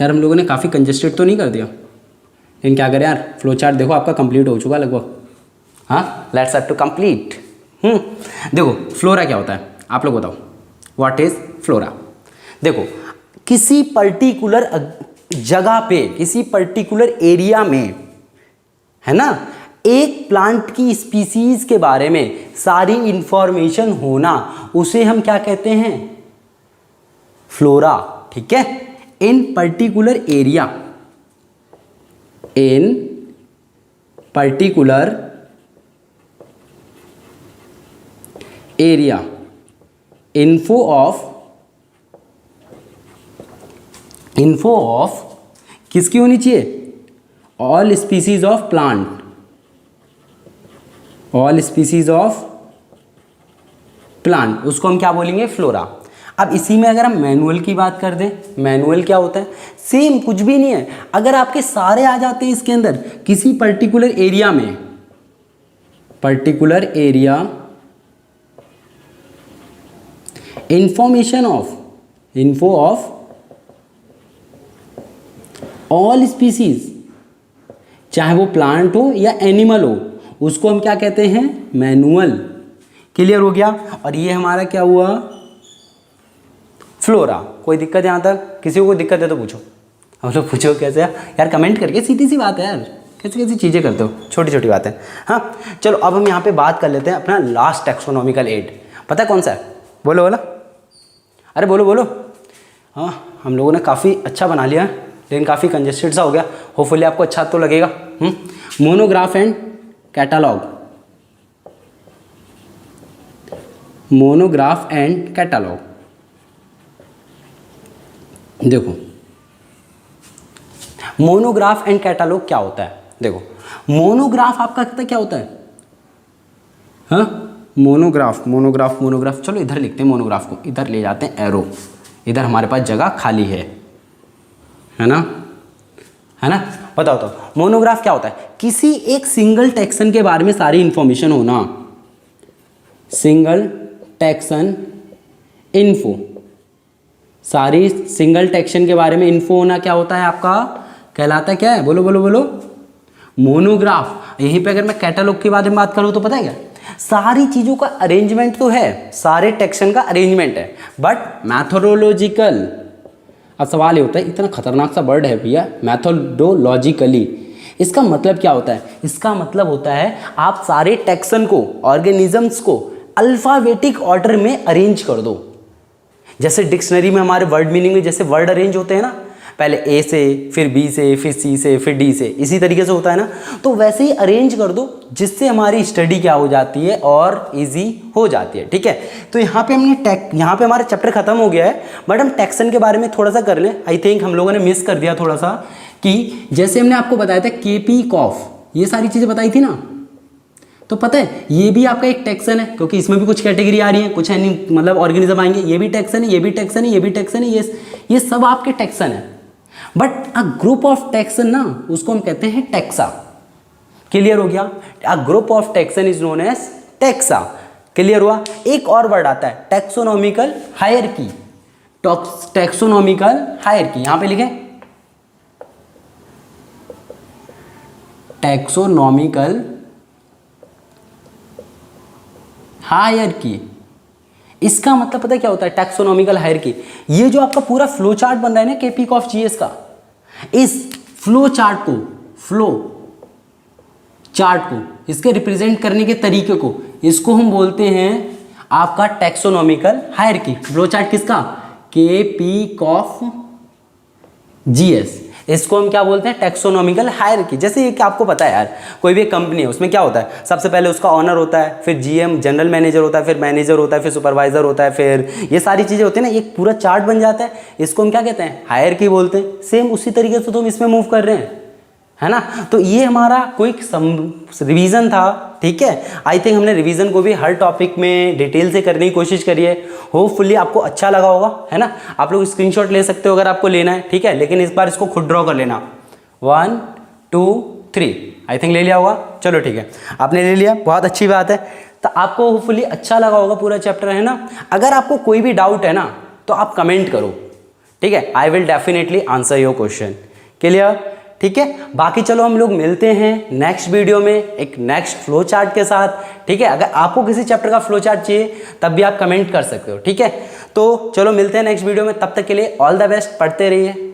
यार हम लोगों ने काफ़ी कंजेस्टेड तो नहीं कर दिया, लेकिन क्या करें यार, फ्लो चार्ट देखो आपका कंप्लीट हो चुका लगभग। हाँ, लेट्स हैव टू कंप्लीट। देखो फ्लोरा क्या होता है, आप लोग बताओ, व्हाट इज फ्लोरा। देखो किसी पर्टिकुलर जगह पे, किसी पर्टिकुलर एरिया में, है ना, एक प्लांट की स्पीसीज के बारे में सारी इंफॉर्मेशन होना, उसे हम क्या कहते हैं? फ्लोरा। ठीक है, इन particular area, in particular area, info of किसकी होनी चाहिए? All species of plant, all species of plant, उसको हम क्या बोलेंगे? फ्लोरा। अब इसी में अगर हम मैनुअल की बात कर दें, मैनुअल क्या होता है? सेम, कुछ भी नहीं है। अगर आपके सारे आ जाते हैं इसके अंदर, किसी पर्टिकुलर एरिया में, particular area, information of, info of all species, चाहे वो प्लांट हो या एनिमल हो, उसको हम क्या कहते हैं? मैनुअल। क्लियर हो गया? और ये हमारा क्या हुआ? फ्लोरा। कोई दिक्कत यहाँ तक? किसी को कोई दिक्कत है तो पूछो। हम लोग पूछो कैसे यार, कमेंट करके, सीधी सी बात है यार, कैसी कैसी चीज़ें करते हो, छोटी छोटी बातें। हाँ चलो, अब हम यहाँ पे बात कर लेते हैं अपना लास्ट टैक्सोनॉमिकल एड। पता है कौन सा है? बोलो बोलो, अरे बोलो बोलो। हाँ, हम लोगों ने काफ़ी अच्छा बना लिया है, लेकिन काफ़ी कंजेस्टेड सा हो गया। होपफुली आपको अच्छा तो लगेगा। Monograph and catalogue, monograph and catalogue. देखो, मोनोग्राफ एंड कैटालॉग क्या होता है? देखो, मोनोग्राफ आपका क्या होता है? हाँ, मोनोग्राफ, मोनोग्राफ, मोनोग्राफ। चलो इधर लिखते हैं मोनोग्राफ को, इधर ले जाते हैं एरो, इधर हमारे पास जगह खाली है ना, है ना? बताओ तो मोनोग्राफ क्या होता है? किसी एक सिंगल टेक्सन के बारे में सारी इंफॉर्मेशन होना, सिंगल टेक्सन इन्फो, सारी सिंगल टेक्सन के बारे में इन्फो होना क्या होता है आपका? कहलाता है क्या है? बोलो बोलो बोलो, मोनोग्राफ। यहीं पे अगर मैं कैटलॉग के बारे में बात करूँ तो पता है क्या? सारी चीज़ों का अरेंजमेंट तो है, सारे टेक्सन का अरेंजमेंट है, बट मैथोडोलॉजिकल। अब सवाल ये होता है, इतना खतरनाक सा वर्ड है भैया, मैथोडोलॉजिकली, इसका मतलब क्या होता है? इसका मतलब होता है आप सारे टेक्सन को, ऑर्गेनिजम्स को अल्फ़ाबेटिक ऑर्डर में अरेंज कर दो। जैसे डिक्शनरी में हमारे वर्ड मीनिंग में जैसे वर्ड अरेंज होते हैं ना, पहले ए से, फिर बी से, फिर सी से, फिर डी से, इसी तरीके से होता है ना, तो वैसे ही अरेंज कर दो, जिससे हमारी स्टडी क्या हो जाती है? और इजी हो जाती है। ठीक है, तो यहाँ पे हमने यहाँ पे हमारा चैप्टर खत्म हो गया है, बट हम टेक्सन के बारे में थोड़ा सा कर लें। आई थिंक हम लोगों ने मिस कर दिया थोड़ा सा, कि जैसे हमने आपको बताया था केपी कॉफ, ये सारी चीज़ें बताई थी ना, तो पता है ये भी आपका एक टेक्सन है, क्योंकि इसमें भी कुछ कैटेगरी आ रही है, कुछ मतलब ऑर्गेनिज्म आएंगे, ये भी टेक्सन है, ये भी टेक्सन है, ये भी टेक्सन है, ये सब आपके टेक्सन है। But a group of taxon ना, उसको हम कहते हैं टेक्सा। क्लियर हो गया? A group of taxon is known as taxa. Clear हुआ? एक और वर्ड आता है टैक्सोनॉमिकल हायरार्की, टैक्सोनॉमिकल हायरार्की, यहां पे लिखें टैक्सोनॉमिकल हायरार्की। इसका मतलब पता है क्या होता है? टैक्सोनॉमिकल हायरार्की, ये जो आपका पूरा फ्लो चार्ट बन रहा है ना केपी कॉफ जीएस का, इस फ्लो चार्ट को, फ्लो चार्ट को, इसके रिप्रेजेंट करने के तरीके को, इसको हम बोलते हैं आपका टैक्सोनॉमिकल हायरार्की। फ्लो चार्ट किसका? केपी कॉफ जीएस, इसको हम क्या बोलते हैं? Taxonomical hierarchy. जैसे ये कि आपको पता है यार, कोई भी कंपनी है, उसमें क्या होता है? सबसे पहले उसका ऑनर होता है, फिर जीएम जनरल मैनेजर होता है, फिर मैनेजर होता है, फिर सुपरवाइजर होता है, फिर ये सारी चीज़ें होती है ना, एक पूरा चार्ट बन जाता है, इसको हम क्या कहते हैं? हायरार्की बोलते हैं। सेम उसी तरीके से तो हम इसमें मूव कर रहे हैं, है ना? तो ये हमारा क्विक रिवीजन था। ठीक है, आई थिंक हमने रिवीजन को भी हर टॉपिक में डिटेल से करने की कोशिश करी है। होपफुली आपको अच्छा लगा होगा, है ना? आप लोग स्क्रीनशॉट ले सकते हो अगर आपको लेना है, ठीक है, लेकिन इस बार इसको खुद ड्रॉ कर लेना। 1 2 3 आई थिंक ले लिया होगा। चलो ठीक है, आपने ले लिया, बहुत अच्छी बात है। तो आपको होपफुली अच्छा लगा होगा पूरा चैप्टर, है ना? अगर आपको कोई भी डाउट है ना, तो आप कमेंट करो, ठीक है, I will definitely answer your question. Clear? ठीक है, बाकी चलो हम लोग मिलते हैं नेक्स्ट वीडियो में एक नेक्स्ट फ्लो चार्ट के साथ। ठीक है, अगर आपको किसी चैप्टर का फ्लो चार्ट चाहिए तब भी आप कमेंट कर सकते हो। ठीक है, तो चलो मिलते हैं नेक्स्ट वीडियो में, तब तक के लिए ऑल द बेस्ट, पढ़ते रहिए।